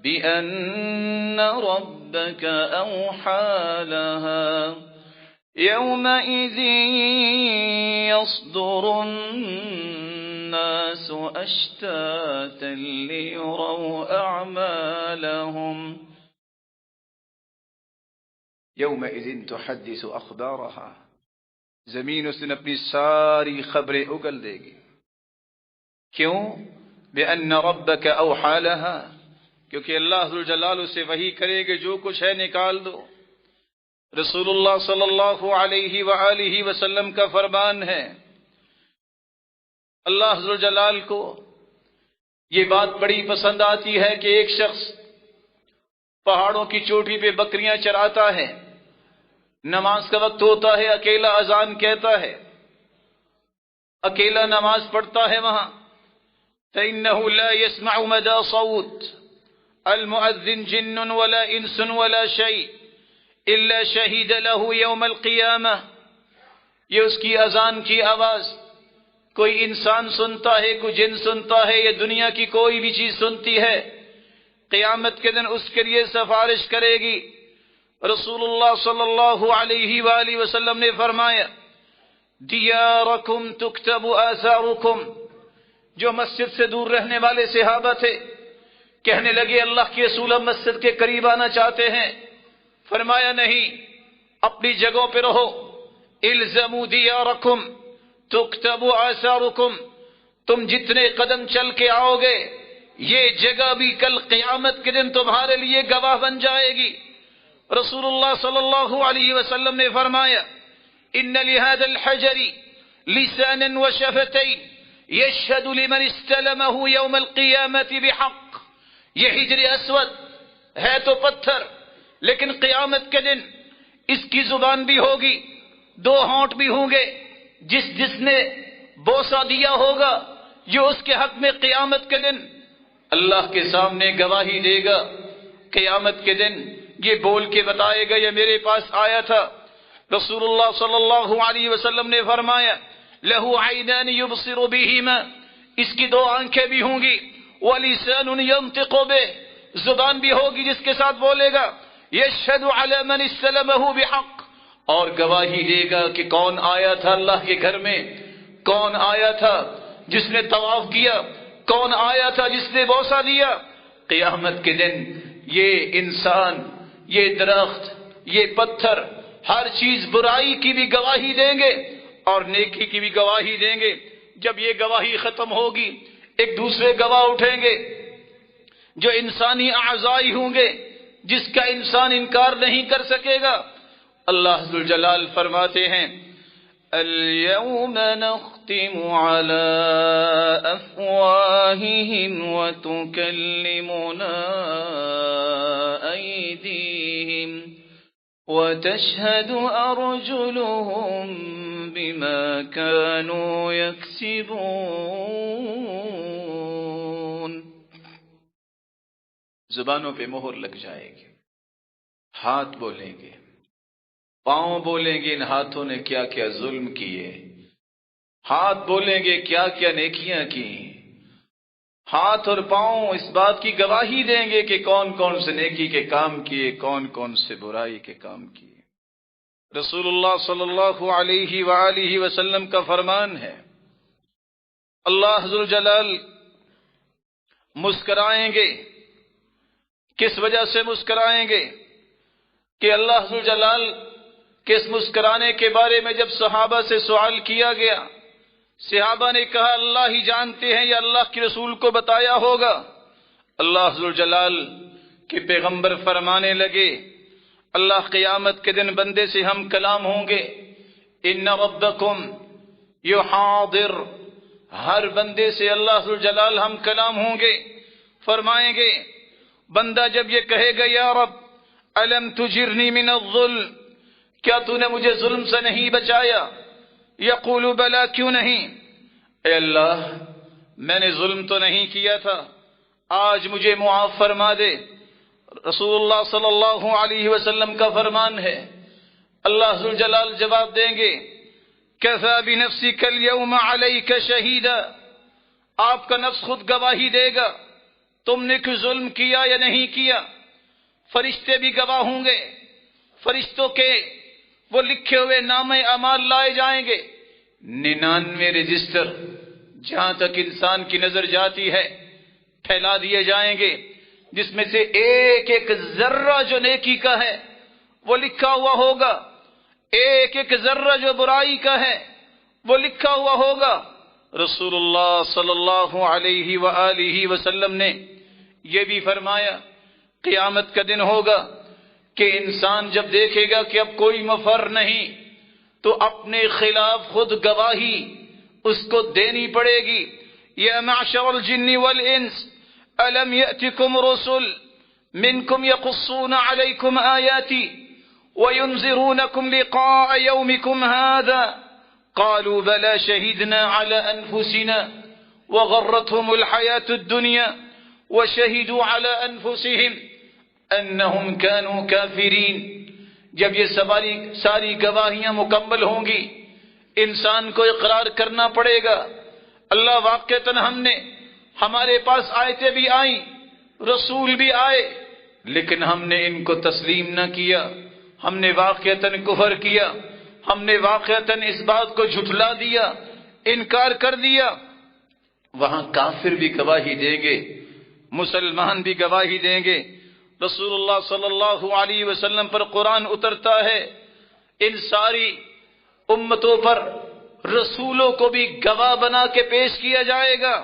بأن ربك اوحى لها يومئذ يصدر الناس أشتاتا ليروا أعمالهم يومئذ تحدث أخبارها، زمین اس دن اپنی ساری خبریں اگل دے گی. کیوں؟ بأن ربك أوحى لها، کیونکہ اللہ ذوالجلال اسے وحی کرے کہ جو کچھ ہے نکال دو. رسول اللہ صلی اللہ علیہ وآلہ وسلم کا فرمان ہے، اللہ ذوالجلال کو یہ بات بڑی پسند آتی ہے کہ ایک شخص پہاڑوں کی چوٹی پہ بکریاں چراتا ہے، نماز کا وقت ہوتا ہے، اکیلا اذان کہتا ہے، اکیلا نماز پڑھتا ہے وہاں. فإنه لا يسمع مدى صوت، المؤذن جن ولا انس ولا شيء الا شهد له يوم القيامة. یہ اس کی اذان کی آواز کوئی انسان سنتا ہے، کوئی جن سنتا ہے، یا دنیا کی کوئی بھی چیز سنتی ہے، قیامت کے دن اس کے لیے سفارش کرے گی. رسول اللہ صلی اللہ علیہ وآلہ وسلم نے فرمایا دیارکم تکتب آثارکم. جو مسجد سے دور رہنے والے صحابہ تھے کہنے لگے اللہ کے رسول ہم مسجد کے قریب آنا چاہتے ہیں. فرمایا نہیں، اپنی جگہوں پہ رہو. الزموا دیارکم تکتب آثارکم. تم جتنے قدم چل کے آؤ گے یہ جگہ بھی کل قیامت کے دن تمہارے لیے گواہ بن جائے گی. رسول اللہ صلی اللہ علیہ وسلم نے فرمایا ان لهذا الحجر لسانا وشفتين يشهد لمن استلمه يوم القيامة بحق. یہ حجر اسود ہے تو پتھر، لیکن قیامت کے دن اس کی زبان بھی ہوگی، دو ہونٹ بھی ہوں گے. جس نے بوسہ دیا ہوگا یہ اس کے حق میں قیامت کے دن اللہ کے سامنے گواہی دے گا. قیامت کے دن یہ بول کے بتائے گا یہ میرے پاس آیا تھا. رسول اللہ صلی اللہ علیہ وسلم نے فرمایا لہو عینان یبصر بہما. اس کی دو آنکھیں بھی ہوں گی. ولسان ینطق بہ. زبان بھی ہوگی جس کے ساتھ بولے گا. یشہد علی من استلمہ بحق. اور گواہی دے گا کہ کون آیا تھا اللہ کے گھر میں، کون آیا تھا جس نے طواف کیا، کون آیا تھا جس نے بوسہ دیا. قیامت کے دن یہ انسان، یہ درخت، یہ پتھر، ہر چیز برائی کی بھی گواہی دیں گے اور نیکی کی بھی گواہی دیں گے. جب یہ گواہی ختم ہوگی ایک دوسرے گواہ اٹھیں گے جو انسانی اعضائی ہوں گے جس کا انسان انکار نہیں کر سکے گا. اللہ ذوالجلال فرماتے ہیں اليوم نختم على افواههم وتكلمنا ايديهم وتشهد ارجلهم بما كانوا يكسبون. زبانوں پہ مہر لگ جائے گی، ہاتھ بولیں گے، پاؤں بولیں گے ان ہاتھوں نے کیا کیا ظلم کیے. ہاتھ بولیں گے کیا کیا نیکیاں کی. ہاتھ اور پاؤں اس بات کی گواہی دیں گے کہ کون کون سے نیکی کے کام کیے، کون کون سے برائی کے کام کیے. رسول اللہ صلی اللہ علیہ وآلہ وسلم کا فرمان ہے اللہ ذوالجلال مسکرائیں گے. کس وجہ سے مسکرائیں گے کہ اللہ ذوالجلال کہ اس مسکرانے کے بارے میں جب صحابہ سے سوال کیا گیا، صحابہ نے کہا اللہ ہی جانتے ہیں یا اللہ کے رسول کو بتایا ہوگا. اللہ ذوالجلال کے پیغمبر فرمانے لگے اللہ قیامت کے دن بندے سے ہم کلام ہوں گے. ان ربکم یحاضر. ہر بندے سے اللہ ذوالجلال ہم کلام ہوں گے. فرمائیں گے بندہ جب یہ کہے گا یا رب الم تجرنی من الظلم، کیا تو نے مجھے ظلم سے نہیں بچایا؟ یقول بلا، کیوں نہیں؟ اے اللہ میں نے ظلم تو نہیں کیا تھا، آج مجھے معاف فرما دے. رسول اللہ صلی اللہ علیہ وسلم کا فرمان ہے اللہ ذوالجلال جواب دیں گے کفی بنفسک اليوم علیک شہیدا. آپ کا نفس خود گواہی دے گا تم نے کوئی ظلم کیا یا نہیں کیا. فرشتے بھی گواہ ہوں گے. فرشتوں کے وہ لکھے ہوئے نامے اعمال لائے جائیں گے. 99 رجسٹر جہاں تک انسان کی نظر جاتی ہے پھیلا دیے جائیں گے، جس میں سے ایک ایک ذرہ جو نیکی کا ہے وہ لکھا ہوا ہوگا، ایک ایک ذرہ جو برائی کا ہے وہ لکھا ہوا ہوگا. رسول اللہ صلی اللہ علیہ وآلہ وسلم نے یہ بھی فرمایا قیامت کا دن ہوگا کہ انسان جب دیکھے گا کہ اب کوئی مفر نہیں تو اپنے خلاف خود گواہی اس کو دینی پڑے گی. یا معشر الجن والانس الم یأتکم رسل منکم یقصون علیکم آیاتی وینذرونکم لقاء یومکم هذا قالوا بلى شهدنا على انفسنا وغرتهم الحیاة الدنیا وشهدوا على انفسهم انهم كانوا كافرين. جب یہ ساری گواہیاں مکمل ہوں گی انسان کو اقرار کرنا پڑے گا اللہ واقعتاً ہمارے پاس آیتیں بھی آئیں رسول بھی آئے لیکن ہم نے ان کو تسلیم نہ کیا، ہم نے واقعتاً کفر کیا، ہم نے واقعتاً اس بات کو جھٹلا دیا، انکار کر دیا. وہاں کافر بھی گواہی دیں گے، مسلمان بھی گواہی دیں گے. رسول اللہ صلی اللہ علیہ وسلم پر قرآن اترتا ہے، ان ساری امتوں پر رسولوں کو بھی گواہ بنا کے پیش کیا جائے گا.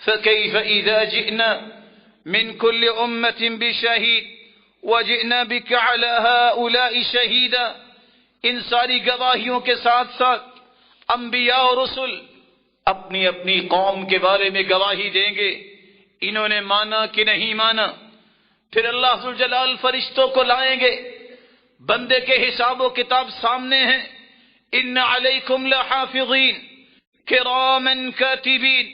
فَكَيْفَ إِذَا جِئْنَا مِنْ كُلِّ أُمَّةٍ بِشَهِيدٍ وَجِئْنَا بِكَ عَلَى هَؤُلَاءِ شَهِيدًا. ان ساری گواہیوں کے ساتھ ساتھ انبیاء اور رسل اپنی اپنی قوم کے بارے میں گواہی دیں گے، انہوں نے مانا کہ نہیں مانا. پھر اللہ ذوالجلال فرشتوں کو لائیں گے، بندے کے حساب و کتاب سامنے ہیں. ان علیکم لحافظین کراما کاتبین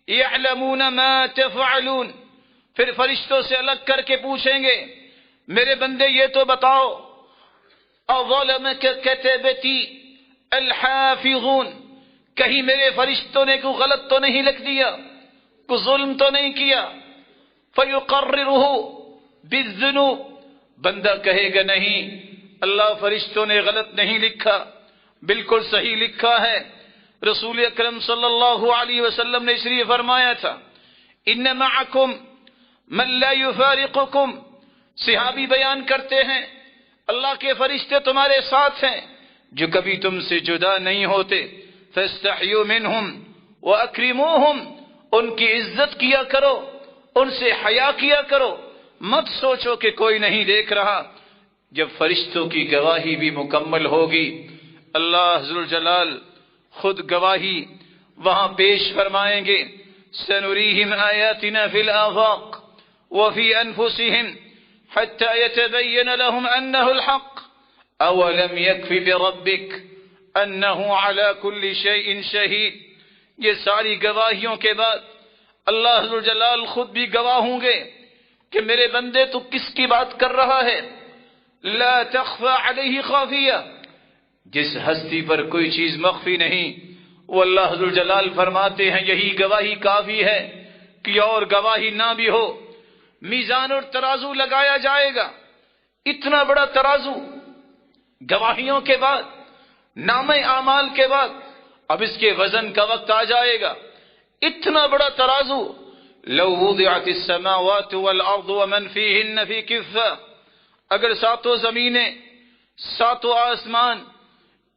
یعلمون ما تفعلون. پھر فرشتوں سے الگ کر کے پوچھیں گے میرے بندے یہ تو بتاؤ اظلمک کتبتی الحافظون، کہیں میرے فرشتوں نے کوئی غلط تو نہیں لکھ دیا، کوئی ظلم تو نہیں کیا. فیقررہ بالذنوب، بندہ کہے گا نہیں اللہ فرشتوں نے غلط نہیں لکھا، بالکل صحیح لکھا ہے. رسول اکرم صلی اللہ علیہ وسلم نے اس لیے فرمایا تھا ان معکم من لا یفارقکم. صحابی بیان کرتے ہیں اللہ کے فرشتے تمہارے ساتھ ہیں جو کبھی تم سے جدا نہیں ہوتے. فاستحیوا منہم واکرموہم، ان کی عزت کیا کرو، ان سے حیا کیا کرو، مت سوچو کہ کوئی نہیں دیکھ رہا. جب فرشتوں کی گواہی بھی مکمل ہوگی اللہ ذوالجلال خود گواہی وہاں پیش فرمائیں گے. سنریہم آیاتنا فی الآفاق وفی انفسہم حتی یتبین لہم انہ الحق اولم یکفی بربک انہ علی کل شیء شہید. یہ ساری گواہیوں کے بعد اللہ ذوالجلال خود بھی گواہ ہوں گے کہ میرے بندے تو کس کی بات کر رہا ہے. لا تخفى علیہ خافیہ، جس ہستی پر کوئی چیز مخفی نہیں وہ اللہ ذوالجلال فرماتے ہیں یہی گواہی کافی ہے کہ اور گواہی نہ بھی ہو. میزان اور ترازو لگایا جائے گا، اتنا بڑا ترازو گواہیوں کے بعد، نامہ اعمال کے بعد، اب اس کے وزن کا وقت آ جائے گا. اتنا بڑا ترازو لو وضعت السماوات والارض ومن فيهن في كفة، اگر ساتوں زمینیں ساتوں آسمان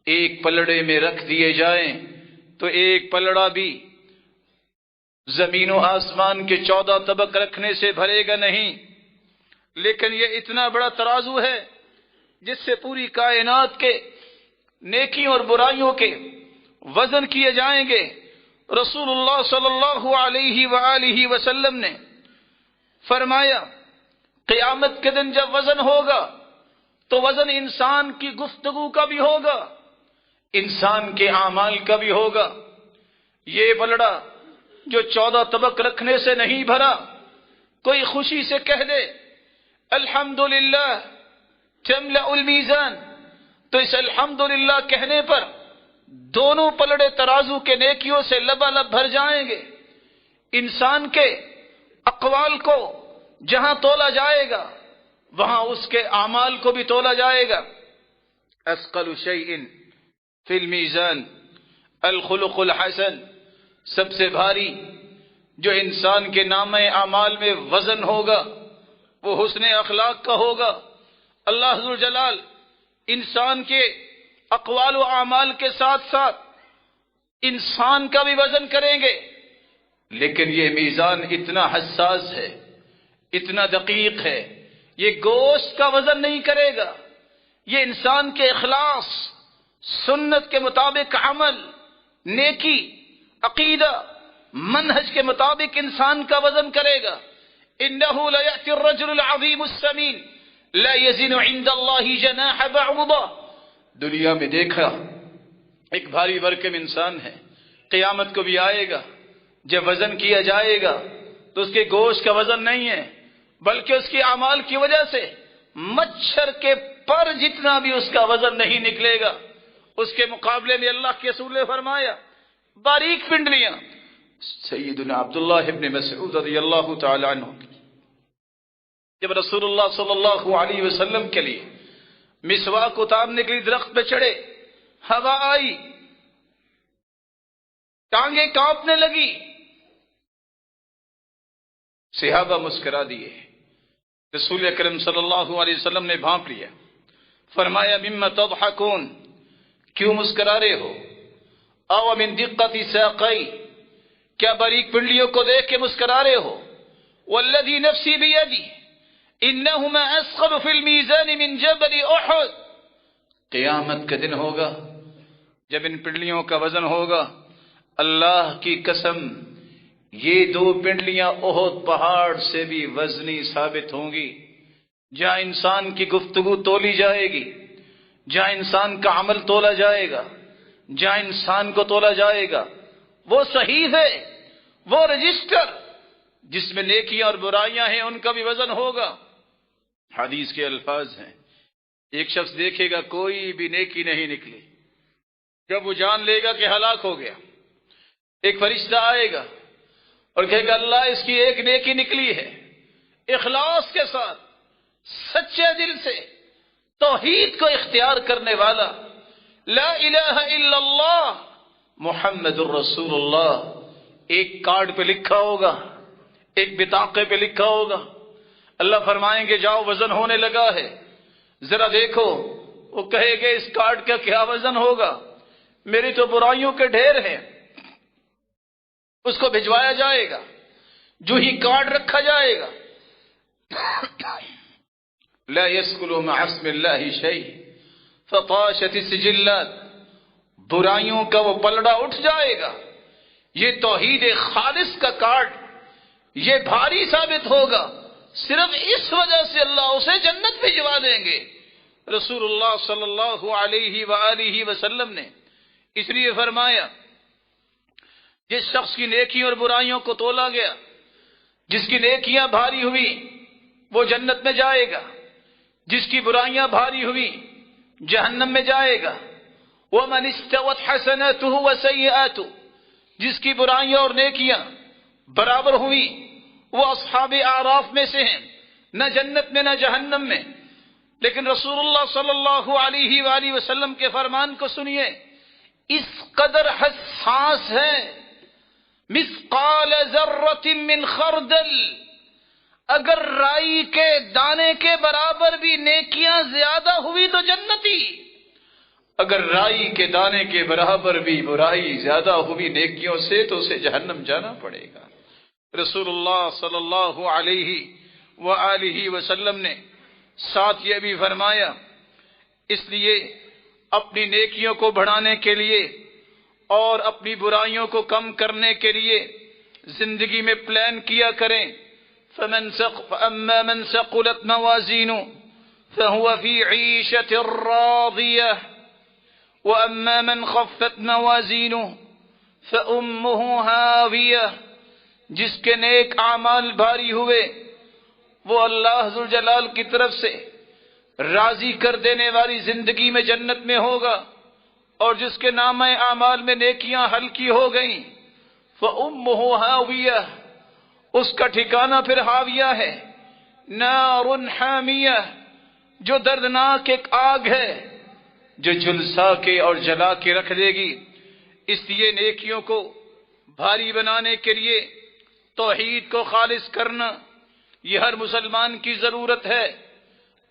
ایک پلڑے میں رکھ دیے جائیں تو ایک پلڑا بھی زمین و آسمان کے 14 طبق رکھنے سے بھرے گا نہیں. لیکن یہ اتنا بڑا ترازو ہے جس سے پوری کائنات کے نیکیوں اور برائیوں کے وزن کیے جائیں گے. رسول اللہ صلی اللہ علیہ وآلہ وسلم نے فرمایا قیامت کے دن جب وزن ہوگا تو وزن انسان کی گفتگو کا بھی ہوگا، انسان کے اعمال کا بھی ہوگا. یہ پلڑا جو 14 طبق رکھنے سے نہیں بھرا، کوئی خوشی سے کہہ دے الحمدللہ تملأ المیزان، تو اس الحمدللہ کہنے پر دونوں پلڑے ترازو کے نیکیوں سے لبالب بھر جائیں گے. انسان کے اقوال کو جہاں تولا جائے گا وہاں اس کے اعمال کو بھی تولا جائے گا. اثقل شیء فی المیزان الخلق الحسن، سب سے بھاری جو انسان کے نامہ اعمال میں وزن ہوگا وہ حسن اخلاق کا ہوگا. اللہ ذوالجلال انسان کے اقوال و اعمال کے ساتھ ساتھ انسان کا بھی وزن کریں گے. لیکن یہ میزان اتنا حساس ہے، اتنا دقیق ہے، یہ گوشت کا وزن نہیں کرے گا، یہ انسان کے اخلاص، سنت کے مطابق عمل، نیکی، عقیدہ، منہج کے مطابق انسان کا وزن کرے گا. انه لا يأتي الرجل العظيم السمين لا يزن عند الله جناح بعوضة. دنیا میں دیکھا ایک بھاری بھرکم انسان ہے، قیامت کو بھی آئے گا. جب وزن کیا جائے گا تو اس کے گوشت کا وزن نہیں ہے، بلکہ اس کے اعمال کی وجہ سے مچھر کے پر جتنا بھی اس کا وزن نہیں نکلے گا۔ اس کے مقابلے میں اللہ کے رسول نے فرمایا باریک پنڈلیاں، سیدنا عبداللہ ابن مسعود رضی اللہ تعالی عنہ جب رسول اللہ صلی اللہ علیہ وسلم کے لیے مسواک اتارنے کے لیے درخت پہ چڑھے، ہوا آئی، ٹانگیں کانپنے لگی، صحابہ مسکرا دیے، رسول اکرم صلی اللہ علیہ وسلم نے بھانپ لیا، فرمایا مما تضحکون، کیوں مسکرا رہے ہو؟ او من دقت ساقی، کیا باریک پنڈلیوں کو دیکھ کے مسکرا رہے ہو؟ والذی نفسی بیدی انہما اثقل فی المیزان من جبل احد، قیامت کا دن ہوگا جب ان پنڈلیوں کا وزن ہوگا، اللہ کی قسم یہ دو پنڈلیاں احد پہاڑ سے بھی وزنی ثابت ہوں گی۔ جہاں انسان کی گفتگو تولی جائے گی، جہاں انسان کا عمل تولا جائے گا، جہاں انسان کو تولا جائے گا، وہ صحیفے، وہ رجسٹر جس میں نیکیاں اور برائیاں ہیں، ان کا بھی وزن ہوگا۔ حدیث کے الفاظ ہیں، ایک شخص دیکھے گا کوئی بھی نیکی نہیں نکلی، جب وہ جان لے گا کہ ہلاک ہو گیا، ایک فرشتہ آئے گا اور کہے گا اللہ اس کی ایک نیکی نکلی ہے، اخلاص کے ساتھ سچے دل سے توحید کو اختیار کرنے والا، لا الہ الا اللہ محمد الرسول اللہ، ایک کارڈ پہ لکھا ہوگا، ایک بطاقے پہ لکھا ہوگا۔ اللہ فرمائیں گے جاؤ وزن ہونے لگا ہے، ذرا دیکھو۔ وہ کہے گے اس کارڈ کا کیا وزن ہوگا، میری تو برائیوں کے ڈھیر ہیں۔ اس کو بھجوایا جائے گا، جو ہی کارڈ رکھا جائے گا، لا يسكن مع اسم الله شيء فطاشت السجلات، برائیوں کا وہ پلڑا اٹھ جائے گا۔ یہ توحید خالص کا کارڈ یہ بھاری ثابت ہوگا، صرف اس وجہ سے اللہ اسے جنت بھجوا دیں گے۔ رسول اللہ صلی اللہ علیہ وآلہ وسلم نے اس لیے فرمایا جس شخص کی نیکیوں اور برائیوں کو تولا گیا، جس کی نیکیاں بھاری ہوئی وہ جنت میں جائے گا، جس کی برائیاں بھاری ہوئی جہنم میں جائے گا۔ وَمَنِ اسْتَوَتْ حَسَنَاتُهُ وَسَيِّئَاتُهُ، جس کی برائیاں اور نیکیاں برابر ہوئی وہ اصحاب اعراف میں سے ہیں، نہ جنت میں نہ جہنم میں۔ لیکن رسول اللہ صلی اللہ علیہ وآلہ وسلم کے فرمان کو سنیے، اس قدر حساس ہے، مثقال ذرۃ من خردل، اگر رائی کے دانے کے برابر بھی نیکیاں زیادہ ہوئی تو جنتی، اگر رائی کے دانے کے برابر بھی برائی زیادہ ہوئی نیکیوں سے تو اسے جہنم جانا پڑے گا۔ رسول اللہ صلی اللہ علیہ وآلہ وسلم نے ساتھ یہ بھی فرمایا، اس لیے اپنی نیکیوں کو بڑھانے کے لیے اور اپنی برائیوں کو کم کرنے کے لیے زندگی میں پلان کیا کریں۔ فَأَمَّا مَنْ ثَقُلَتْ مَوَازِينُهُ فَهُوَ فِي عِيشَةٍ رَاضِيَةٍ وَأَمَّا مَنْ خَفَّتْ مَوَازِينُهُ فَأُمُّهُ هَاوِيَةٌ، جس کے نیک اعمال بھاری ہوئے وہ اللہ ذوالجلال کی طرف سے راضی کر دینے والی زندگی میں جنت میں ہوگا، اور جس کے نامہ اعمال میں نیکیاں ہلکی ہو گئیں فَأُمُّهُ هَاوِيَةٌ، اس کا ٹھکانہ پھر ہاویہ ہے، نار حامیہ، جو دردناک ایک آگ ہے جو جھلسا کے اور جلا کے رکھ دے گی۔ اس لیے نیکیوں کو بھاری بنانے کے لیے توحید کو خالص کرنا یہ ہر مسلمان کی ضرورت ہے۔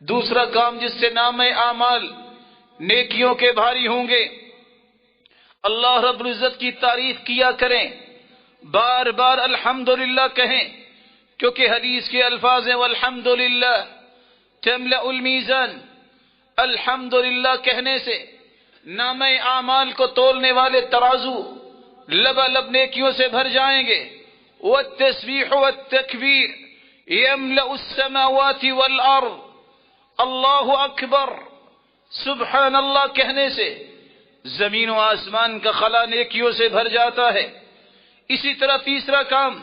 دوسرا کام جس سے نام اعمال نیکیوں کے بھاری ہوں گے، اللہ رب العزت کی تعریف کیا کریں، بار بار الحمدللہ کہیں، کیونکہ حدیث کے الفاظ ہیں والحمدللہ تملأ المیزان، الحمدللہ کہنے سے نام اعمال کو تولنے والے ترازو لبالب نیکیوں سے بھر جائیں گے۔ والتسبیح والتکبیر یملأ السماوات والارض، اللہ اکبر سبحان اللہ کہنے سے زمین و آسمان کا خلا نیکیوں سے بھر جاتا ہے۔ اسی طرح تیسرا کام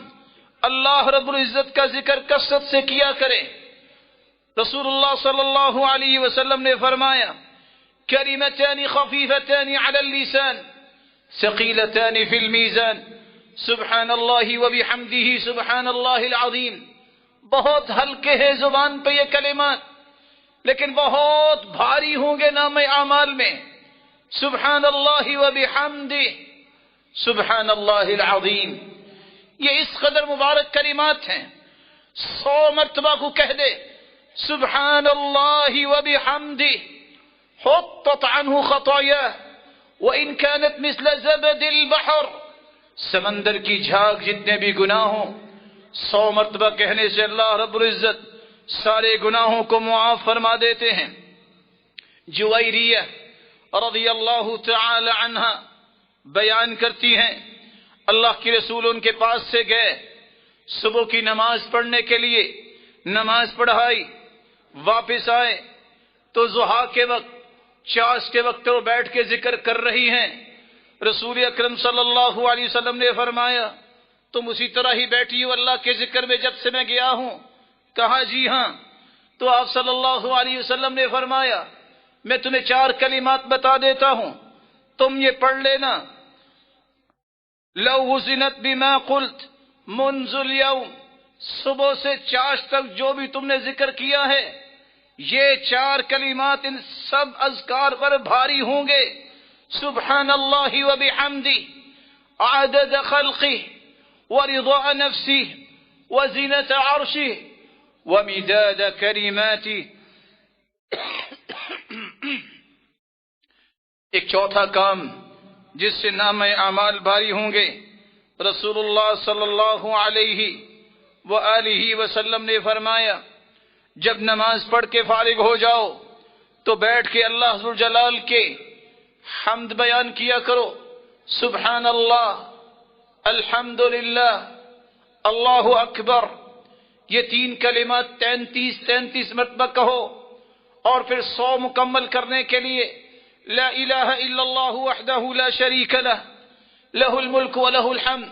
اللہ رب العزت کا ذکر کثرت سے کیا کریں۔ رسول اللہ صلی اللہ علیہ وسلم نے فرمایا کلمتان خفیفتان علی اللسان ثقیلتان فی المیزان سبحان اللہ وبحمدہ سبحان اللہ العظیم۔ بہت ہلکے ہیں زبان پہ یہ کلمات، لیکن بہت بھاری ہوں گے نام اعمال میں۔ سبحان اللہ وبحمدہ سبحان اللہ العظیم، یہ اس قدر مبارک کلمات ہیں، 100 مرتبہ کو کہہ دے سبحان اللہ وبحمدہ حطت عنہ خطاياه وان كانت مثل زبد البحر، سمندر کی جھاگ جتنے بھی گناہ ہوں 100 مرتبہ کہنے سے اللہ رب العزت سارے گناہوں کو معاف فرما دیتے ہیں۔ جویریہ رضی اللہ تعالی عنہ بیان کرتی ہیں اللہ کے رسول ان کے پاس سے گئے، صبح کی نماز پڑھنے کے لیے نماز پڑھائی، واپس آئے تو ضحیٰ کے وقت چاش کے وقت وہ بیٹھ کے ذکر کر رہی ہیں۔ رسول اکرم صلی اللہ علیہ وسلم نے فرمایا تم اسی طرح ہی بیٹھی ہو اللہ کے ذکر میں جب سے میں گیا ہوں؟ کہا جی ہاں۔ تو آپ صلی اللہ علیہ وسلم نے فرمایا میں تمہیں 4 کلمات بتا دیتا ہوں، تم یہ پڑھ لینا۔ لو وزنت بما قلت منذ اليوم، صبح سے چاش تک جو بھی تم نے ذکر کیا ہے یہ 4 کلمات ان سب اذکار پر بھاری ہوں گے۔ سبحان اللہ وبحمدہ عدد خلقہ ورضاء نفسہ وزنة عرشہ ومداد کلماتہ۔ ایک چوتھا کام جس سے نام اعمال بھاری ہوں گے، رسول اللہ صلی اللہ علیہ وآلہ وسلم نے فرمایا جب نماز پڑھ کے فارغ ہو جاؤ تو بیٹھ کے اللہ ذوالجلال کے حمد بیان کیا کرو، سبحان اللہ، الحمدللہ، اللہ اکبر، یہ 3 کلمات 33 مرتبہ کہو، اور پھر 100 مکمل کرنے کے لیے لا الہ الا اللہ وحدہ لا شریک لہ لہ الملک ولہ الحمد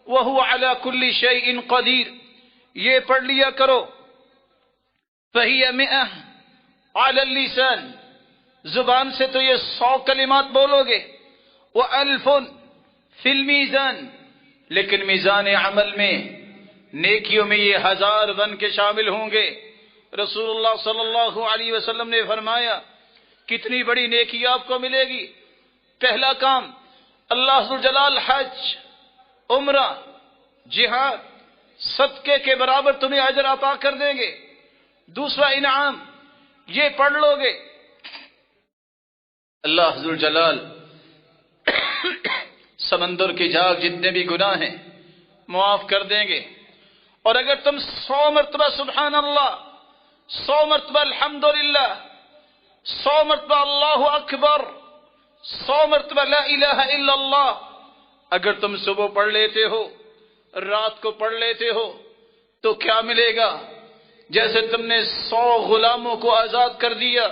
وہو علی کل شیء قدیر، یہ پڑھ لیا کرو۔ فہی 100 علی اللسان، زبان سے تو یہ 100 کلمات بولو گے، وَأَلْفٌ فی المیزان، لیکن میزان عمل میں نیکیوں میں یہ 1000 بن کے شامل ہوں گے۔ رسول اللہ صلی اللہ علیہ وسلم نے فرمایا کتنی بڑی نیکی آپ کو ملے گی۔ پہلا کام اللہ ذوالجلال حج، عمرہ، جہاد، صدقے کے برابر تمہیں اجر عطا کر دیں گے۔ دوسرا انعام یہ پڑھ لو گے اللہ ذوالجلال سمندر کی جھاگ جتنے بھی گناہ ہیں معاف کر دیں گے۔ اور اگر تم 100 مرتبہ سبحان اللہ، 100 مرتبہ الحمدللہ، 100 مرتبہ اللہ اکبر، 100 مرتبہ لا الہ الا اللہ اگر تم صبح پڑھ لیتے ہو، رات کو پڑھ لیتے ہو، تو کیا ملے گا؟ جیسے تم نے 100 غلاموں کو آزاد کر دیا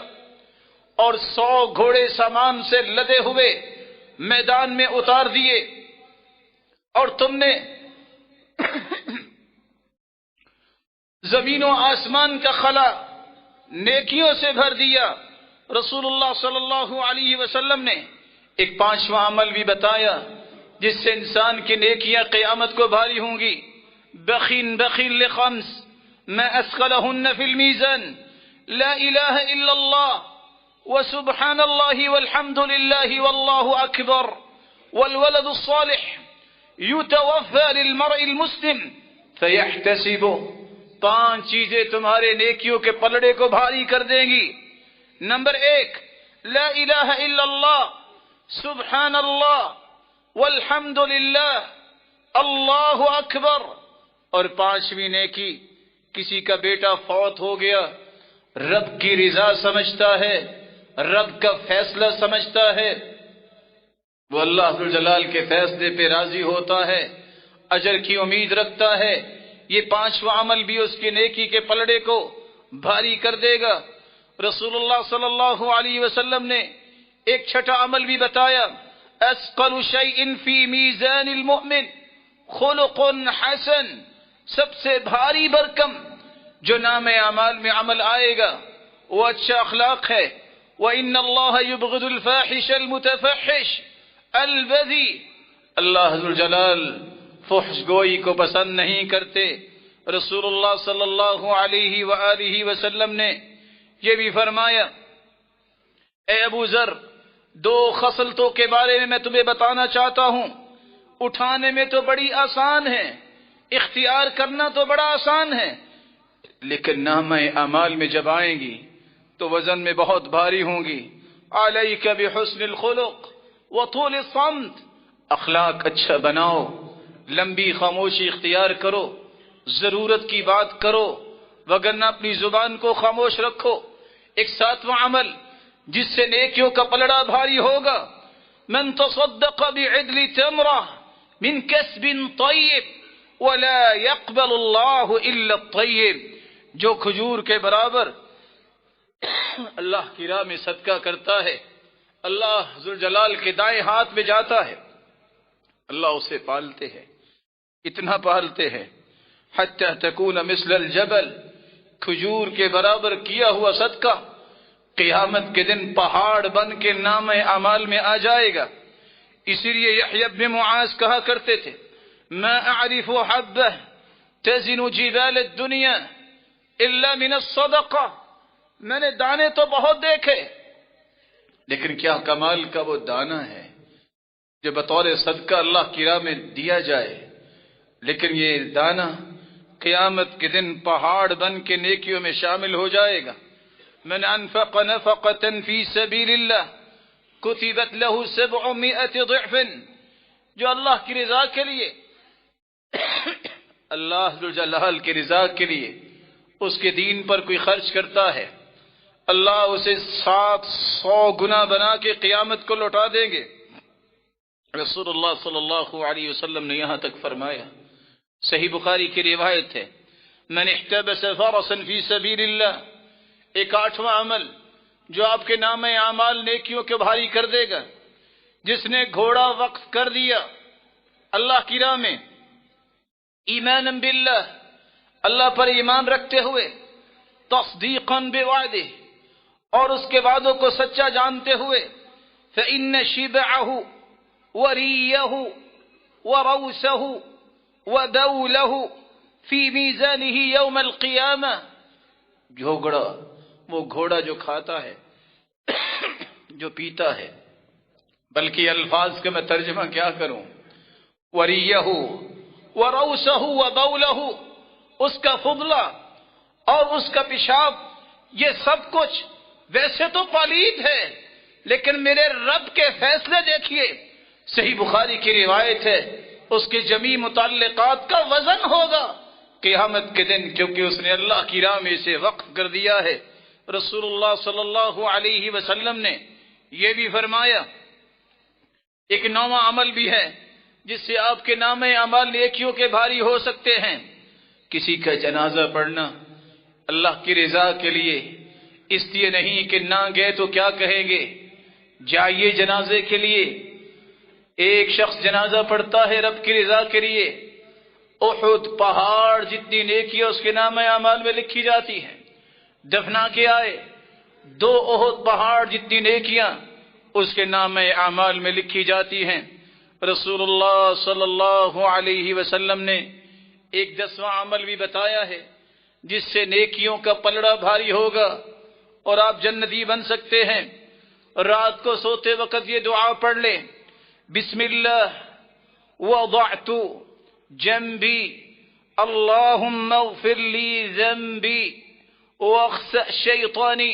اور 100 گھوڑے سامان سے لدے ہوئے میدان میں اتار دیے، اور تم نے زمین و آسمان کا خلا نیکیوں سے بھر دیا۔ رسول اللہ صلی اللہ علیہ وسلم نے ایک 5واں عمل بھی بتایا جس سے انسان کی نیکیاں قیامت کو بھاری ہوں گی۔ بخین بخیل لخمس ما اسقلہن فی المیزان لا الہ الا اللہ وسبحان اللہ والحمد للہ واللہ اکبر والولد الصالح یتوفى للمرء المسلم فیحتسب۔ 5 چیزیں تمہارے نیکیوں کے پلڑے کو بھاری کر دیں گی۔ نمبر 1 لا الہ الا اللہ، سبحان اللہ، والحمد للہ، اللہ اکبر۔ اور 5ویں نیکی کسی کا بیٹا فوت ہو گیا، رب کی رضا سمجھتا ہے، رب کا فیصلہ سمجھتا ہے، وہ اللہ ذوالجلال کے فیصلے پہ راضی ہوتا ہے، اجر کی امید رکھتا ہے، یہ 5واں عمل بھی اس کی نیکی کے پلڑے کو بھاری کر دے گا۔ رسول اللہ صلی اللہ علیہ وسلم نے ایک 6واں عمل بھی بتایا، اسقل شیء فی میزان المؤمن خلق حسن سب سے بھاری بھرکم جو نام اعمال میں عمل آئے گا وہ اچھا اخلاق ہے. وَإِنَّ اللَّهَ يُبْغِضُ الْفَاحِشَ الْمُتَفَحِّشَ الْبَذِي. اللہ ذو الجلال فحش گوئی کو پسند نہیں کرتے. رسول اللہ صلی اللہ علیہ وآلہ وسلم نے یہ بھی فرمایا، اے ابو ذر، دو خصلتوں کے بارے میں تمہیں بتانا چاہتا ہوں. اٹھانے میں تو بڑی آسان ہے، اختیار کرنا تو بڑا آسان ہے، لیکن نامہ اعمال میں جب آئیں گی تو وزن میں بہت بھاری ہوں گی. علیک بحسن الخلق وطول الصمت. اخلاق اچھا بناؤ، لمبی خاموشی اختیار کرو، ضرورت کی بات کرو، وگرنہ اپنی زبان کو خاموش رکھو. ایک ساتواں عمل جس سے نیکیوں کا پلڑا بھاری ہوگا، من تصدق بعدل تمرہ من کسب طیب ولا يقبل اللہ الا الطیب. جو کھجور کے برابر اللہ کی راہ میں صدقہ کرتا ہے، اللہ ذوالجلال کے دائیں ہاتھ میں جاتا ہے، اللہ اسے پالتے ہیں، اتنا پالتے ہیں حتی تکون مثل الجبل. کھجور کے برابر کیا ہوا صدقہ قیامت کے دن پہاڑ بن کے نام اعمال میں آ جائے گا. اسی لیے یحییٰ بن معاذ کہا کرتے تھے، ما اعرف حبہ تزن جبال الدنیا الا من الصدقہ. میں نے دانے تو بہت دیکھے، لیکن کیا کمال کا وہ دانہ ہے جو بطور صدقہ اللہ کی راہ میں دیا جائے، لیکن یہ دانہ قیامت کے دن پہاڑ بن کے نیکیوں میں شامل ہو جائے گا. من انفق نفقة في سبيل الله كتبت له 700 ضعف. جو اللہ کی رضا کے لیے، اللہ ذو الجلال کی رضا کے لیے اس کے دین پر کوئی خرچ کرتا ہے، اللہ اسے 700 گنا بنا کے قیامت کو لوٹا دیں گے. رسول اللہ صلی اللہ علیہ وسلم نے یہاں تک فرمایا، صحیح بخاری کی روایت ہے، من احتبس فرسا فی سبیل اللہ. ایک آٹھواں عمل جو آپ کے نام اعمال نیکیوں کے بھاری کر دے گا، جس نے گھوڑا وقف کر دیا اللہ کی راہ میں، ایمانا باللہ، اللہ پر ایمان رکھتے ہوئے، تصدیقا بوعدہ، اور اس کے وعدوں کو سچا جانتے ہوئے، فإن شبعہ وریہ وروسہ وبولہ فی میزانہ یوم القیامہ. وہ گھوڑا جو کھاتا ہے، جو پیتا ہے، بلکہ الفاظ کا میں ترجمہ کیا کروں، وریہ وروسہ وبولہ، اس کا فضلہ اور اس کا پیشاب، یہ سب کچھ ویسے تو پلید ہے، لیکن میرے رب کے فیصلے دیکھیے. صحیح بخاری کی روایت ہے، اس کے جمیع متعلقات کا وزن ہوگا قیامت کے دن، کیونکہ اس نے اللہ کی راہ میں اسے وقف کر دیا ہے. رسول اللہ صلی اللہ علیہ وسلم نے یہ بھی فرمایا، ایک نواں عمل بھی ہے جس سے آپ کے نام اعمال نیکیوں کے بھاری ہو سکتے ہیں. کسی کا جنازہ پڑھنا اللہ کی رضا کے لیے، اس لیے نہیں کہ نہ گئے تو کیا کہیں گے. جائیے جنازے کے لیے. ایک شخص جنازہ پڑھتا ہے رب کی رضا کے لیے، احد پہاڑ جتنی نیکیاں اس کے نام اعمال میں لکھی جاتی ہیں. دفنا کے آئے، 2 احد پہاڑ جتنی نیکیاں اس کے نام اعمال میں لکھی جاتی ہیں. رسول اللہ صلی اللہ علیہ وسلم نے ایک 10واں عمل بھی بتایا ہے جس سے نیکیوں کا پلڑا بھاری ہوگا اور آپ جنتی بن سکتے ہیں. رات کو سوتے وقت یہ دعا پڑھ لیں، بسم اللہ وضعت جنبی اللہم اغفر لی ذنبی واخسأ شیطانی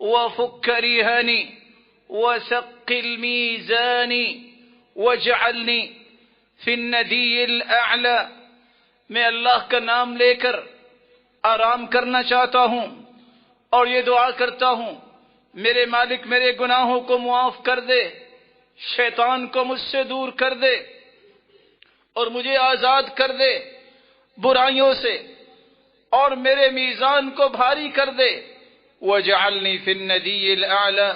وفک ریحانی وثقل میزانی واجعلنی فی الندی الاعلی. میں اللہ کا نام لے کر آرام کرنا چاہتا ہوں اور یہ دعا کرتا ہوں، میرے مالک میرے گناہوں کو معاف کر دے، شیطان کو مجھ سے دور کر دے اور مجھے آزاد کر دے برائیوں سے، اور میرے میزان کو بھاری کر دے. وَاجْعَلْنِي فِي النَّدِيِّ الْأَعْلَى،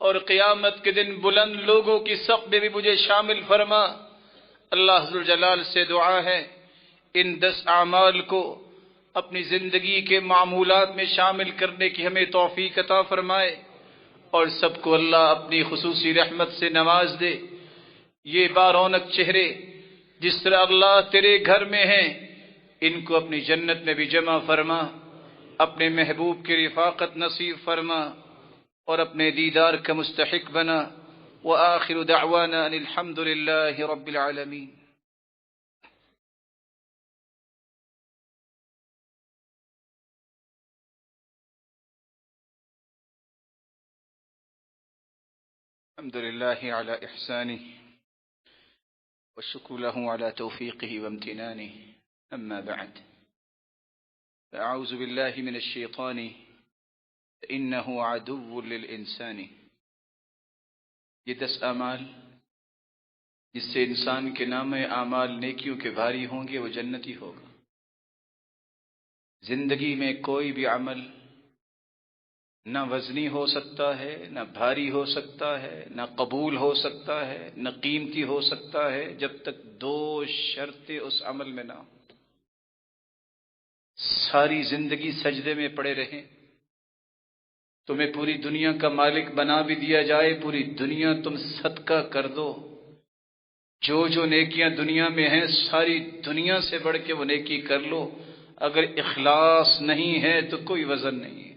اور قیامت کے دن بلند لوگوں کی صف میں بھی مجھے شامل فرما. اللہ ذوالجلال سے دعا ہے، ان 10 اعمال کو اپنی زندگی کے معمولات میں شامل کرنے کی ہمیں توفیق عطا فرمائے اور سب کو اللہ اپنی خصوصی رحمت سے نواز دے۔ یہ بارونق چہرے جس طرح اللہ تیرے گھر میں ہیں، ان کو اپنی جنت میں بھی جمع فرما، اپنے محبوب کی رفاقت نصیب فرما اور اپنے دیدار کا مستحق بنا۔ وآخر دعوانا ان الحمد للہ رب العالمین۔ الحمد لله على إحسانه والشكر له على توفيقه وامتنانه، أما بعد فأعوذ بالله من الشيطان إنه عدو للإنسان۔ یہ 10 اعمال جس سے انسان کے نام اعمال نیکیوں کے بھاری ہوں گے وہ جنتی ہوگا۔ زندگی میں کوئی بھی عمل نہ وزنی ہو سکتا ہے، نہ بھاری ہو سکتا ہے، نہ قبول ہو سکتا ہے، نہ قیمتی ہو سکتا ہے جب تک 2 شرطیں اس عمل میں نہ ہوں۔ ساری زندگی سجدے میں پڑے رہیں، تمہیں پوری دنیا کا مالک بنا بھی دیا جائے، پوری دنیا تم صدقہ کر دو، جو نیکیاں دنیا میں ہیں ساری دنیا سے بڑھ کے وہ نیکی کر لو، اگر اخلاص نہیں ہے تو کوئی وزن نہیں ہے،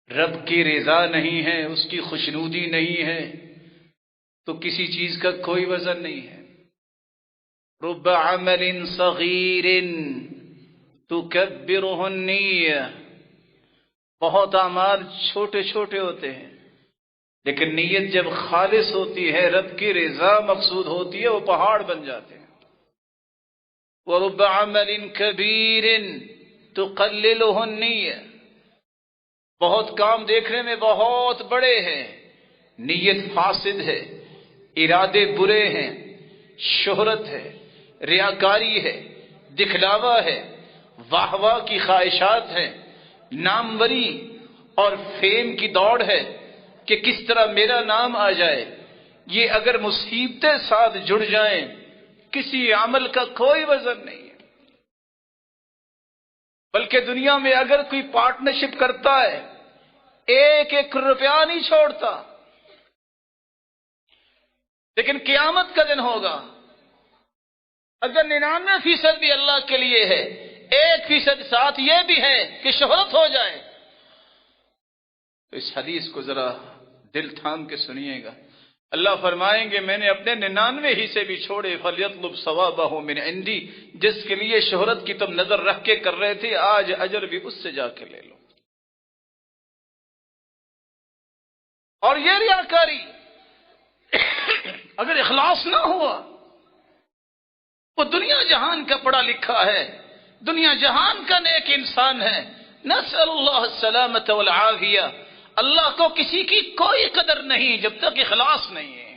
رب کی رضا نہیں ہے، اس کی خوشنودی نہیں ہے تو کسی چیز کا کوئی وزن نہیں ہے۔ رب عمل صغیر تکبرہ النیہ، بہت اعمال چھوٹے چھوٹے ہوتے ہیں لیکن نیت جب خالص ہوتی ہے، رب کی رضا مقصود ہوتی ہے، وہ پہاڑ بن جاتے ہیں۔ ورب عمل کبیر تقللہ النیہ، بہت کام دیکھنے میں بہت بڑے ہیں، نیت فاسد ہے، ارادے برے ہیں، شہرت ہے، ریاکاری ہے، دکھلاوا ہے، واہ واہ کی خواہشات ہیں، ناموری اور فیم کی دوڑ ہے کہ کس طرح میرا نام آ جائے۔ یہ اگر مصیبتیں ساتھ جڑ جائیں کسی عمل کا کوئی وزن نہیں ہے، بلکہ دنیا میں اگر کوئی پارٹنرشپ کرتا ہے 1 روپیہ نہیں چھوڑتا، لیکن قیامت کا دن ہوگا اگر 99% بھی اللہ کے لیے ہے، 1% ساتھ یہ بھی ہے کہ شہرت ہو جائے، تو اس حدیث کو ذرا دل تھام کے سنیے گا۔ اللہ فرمائیں گے میں نے اپنے 99 حصے بھی چھوڑے، فَلْيَطْلُبْ صَوَابَهُ مِنْ عِنْدِي، جس کے لیے شہرت کی تم نظر رکھ کے کر رہے تھے، آج اجر بھی اس سے جا کے لے لو۔ اور یہ ریاکاری اگر اخلاص نہ ہوا، وہ دنیا جہان کا پڑھا لکھا ہے، دنیا جہان کا نیک انسان ہے، نسأل اللہ السلامۃ والعافیہ، اللہ کو کسی کی کوئی قدر نہیں جب تک اخلاص نہیں ہے۔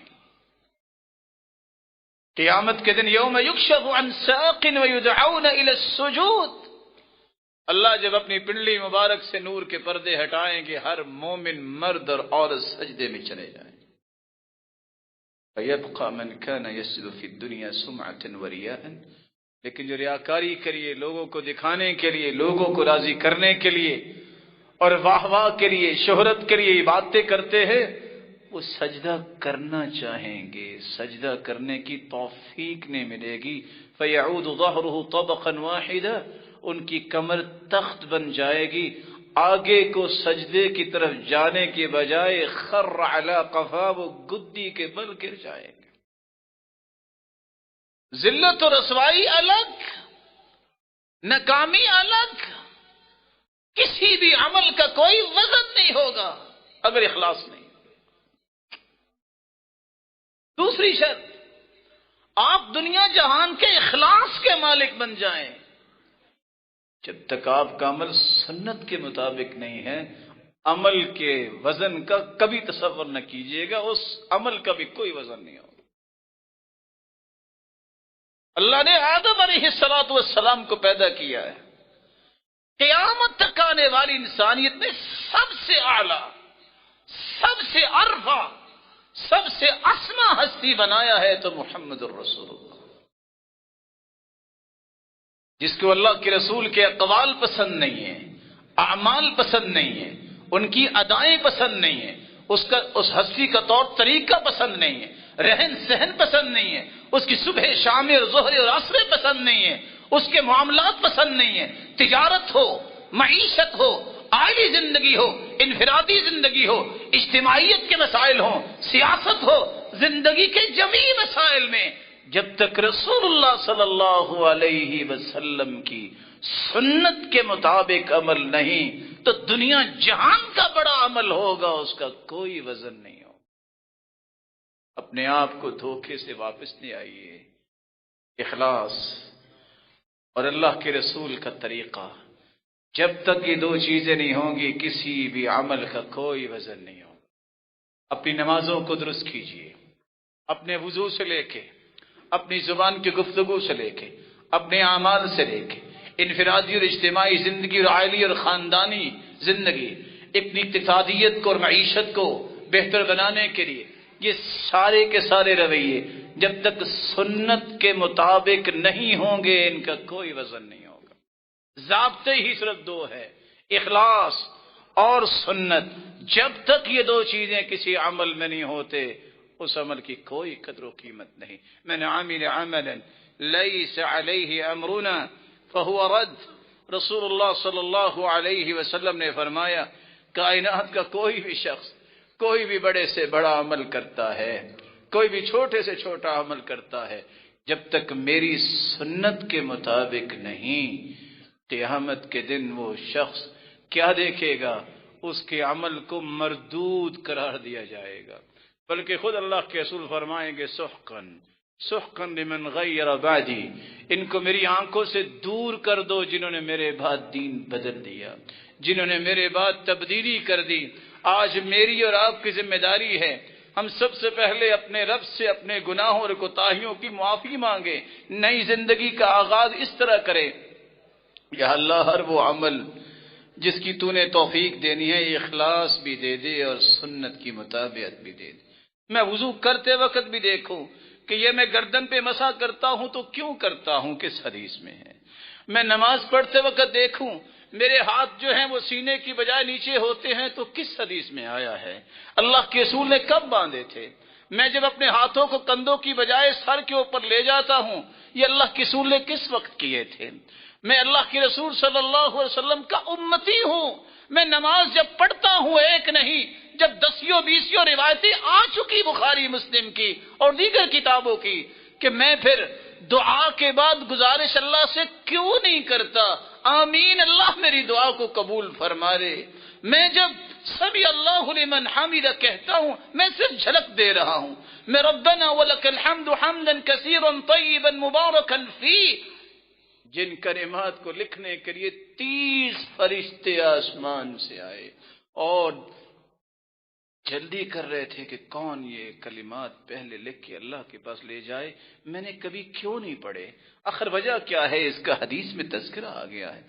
قیامت کے دن یوم یکشف عن ساق ویدعون الی السجود، اللہ جب اپنی پنڈلی مبارک سے نور کے پردے ہٹائیں گے، ہر مومن مرد اور عورت سجدے میں چلے جائیں۔ فَيَبْقَى مَنْ كَانَ يَسْجُدُ فِي الدُّنْيَا سُمْعَةً وَرِيَاءً، لیکن جو ریاکاری کریے، لوگوں کو دکھانے کے لیے، لوگوں کو راضی کرنے کے لیے اور واہ واہ کے لیے، شہرت کے لیے یہ باتیں کرتے ہیں، وہ سجدہ کرنا چاہیں گے، سجدہ کرنے کی توفیق نہیں ملے گی۔ فَيَعُودُ ظَهْرُهُ طَبَقًا وَاحِدًا، ان کی کمر تخت بن جائے گی، آگے کو سجدے کی طرف جانے کے بجائے خر علی قفا، وہ گدی کے بل گر جائیں گے۔ ذلت و رسوائی الگ، ناکامی الگ، کسی بھی عمل کا کوئی وزن نہیں ہوگا اگر اخلاص نہیں۔ دوسری شرط، آپ دنیا جہان کے اخلاص کے مالک بن جائیں۔ جب تک آپ کا عمل سنت کے مطابق نہیں ہے، عمل کے وزن کا کبھی تصور نہ کیجیے گا، اس عمل کا بھی کوئی وزن نہیں ہوگا۔ اللہ نے آدم علیہ السلام کو پیدا کیا ہے، قیامت تک آنے والی انسانیت میں سب سے اعلیٰ، سب سے ارفع، سب سے اسما ہستی بنایا ہے تو محمد الرسول اللہ۔ جس کو اللہ کے رسول کے اقوال پسند نہیں ہیں، اعمال پسند نہیں ہیں، ان کی ادائیں پسند نہیں ہیں، اس ہستی کا طور طریقہ پسند نہیں ہے، رہن سہن پسند نہیں ہے، اس کی صبح شام اور ظہر اور عصر پسند نہیں ہے، اس کے معاملات پسند نہیں ہیں، تجارت ہو، معیشت ہو، عائلی زندگی ہو، انفرادی زندگی ہو، اجتماعیت کے مسائل ہوں، سیاست ہو، زندگی کے جمیع مسائل میں جب تک رسول اللہ صلی اللہ علیہ وسلم کی سنت کے مطابق عمل نہیں تو دنیا جہان کا بڑا عمل ہوگا، اس کا کوئی وزن نہیں ہوگا۔ اپنے آپ کو دھوکے سے واپس نہیں آئیے۔ اخلاص اور اللہ کے رسول کا طریقہ، جب تک یہ دو چیزیں نہیں ہوں گی کسی بھی عمل کا کوئی وزن نہیں ہوگا۔ اپنی نمازوں کو درست کیجیے، اپنے وضو سے لے کے، اپنی زبان کی گفتگو سے لے کے، اپنے اعمال سے لے کے، انفرادی اور اجتماعی زندگی اور عائلی اور خاندانی زندگی، اپنی اقتصادیت کو اور معیشت کو بہتر بنانے کے لیے یہ سارے کے سارے رویے جب تک سنت کے مطابق نہیں ہوں گے ان کا کوئی وزن نہیں ہوگا۔ ضابطے ہی صرف دو ہے، اخلاص اور سنت۔ جب تک یہ دو چیزیں کسی عمل میں نہیں ہوتے اس عمل کی کوئی قدر و قیمت نہیں۔ من عمل عملا لیس علیہ امرنا فہو رد۔ رسول اللہ صلی اللہ علیہ وسلم نے فرمایا کائنات کا کوئی بھی شخص کوئی بھی بڑے سے بڑا عمل کرتا ہے، کوئی بھی چھوٹے سے چھوٹا عمل کرتا ہے، جب تک میری سنت کے مطابق نہیں، قیامت کے دن وہ شخص کیا دیکھے گا؟ اس کے عمل کو مردود قرار دیا جائے گا۔ بلکہ خود اللہ کے رسول فرمائیں گے سحقاً سحقاً لمن غیر بعدی، ان کو میری آنکھوں سے دور کر دو جنہوں نے میرے بعد دین بدل دیا، جنہوں نے میرے بعد تبدیلی کر دی۔ آج میری اور آپ کی ذمہ داری ہے ہم سب سے پہلے اپنے رب سے اپنے گناہوں اور کوتاہیوں کی معافی مانگے، نئی زندگی کا آغاز اس طرح کرے، یا اللہ ہر وہ عمل جس کی تو نے توفیق دینی ہے اخلاص بھی دے دے اور سنت کی مطابقت بھی دے دے۔ میں وضو کرتے وقت بھی دیکھوں کہ یہ میں گردن پہ مسح کرتا ہوں تو کیوں کرتا ہوں، کس حدیث میں ہے۔ میں نماز پڑھتے وقت دیکھوں میرے ہاتھ جو ہیں وہ سینے کی بجائے نیچے ہوتے ہیں تو کس حدیث میں آیا ہے، اللہ کے رسول نے کب باندھے تھے۔ میں جب اپنے ہاتھوں کو کندھوں کی بجائے سر کے اوپر لے جاتا ہوں یہ اللہ کے رسول نے کس وقت کیے تھے۔ میں اللہ کے رسول صلی اللہ علیہ وسلم کا امتی ہوں، میں نماز جب پڑھتا ہوں ایک نہیں جب دسیوں بیسیوں روایتیں آ چکی بخاری مسلم کی اور دیگر کتابوں کی کہ میں پھر دعا کے بعد گزارش اللہ سے کیوں نہیں کرتا آمین اللہ میری دعا کو قبول فرما لے۔ میں جب سبی اللہ لمن حمدہ کہتا ہوں میں صرف جھلک دے رہا ہوں، میں ربنا ولک الحمد حمدا کثیرا طیبا مبارکا فیہ، جن کلمات کو لکھنے کے لیے 30 فرشتے آسمان سے آئے اور جلدی کر رہے تھے کہ کون یہ کلمات پہلے لکھ کے اللہ کے پاس لے جائے، میں نے کبھی کیوں نہیں پڑھے؟ آخر وجہ کیا ہے؟ اس کا حدیث میں تذکرہ آ گیا ہے۔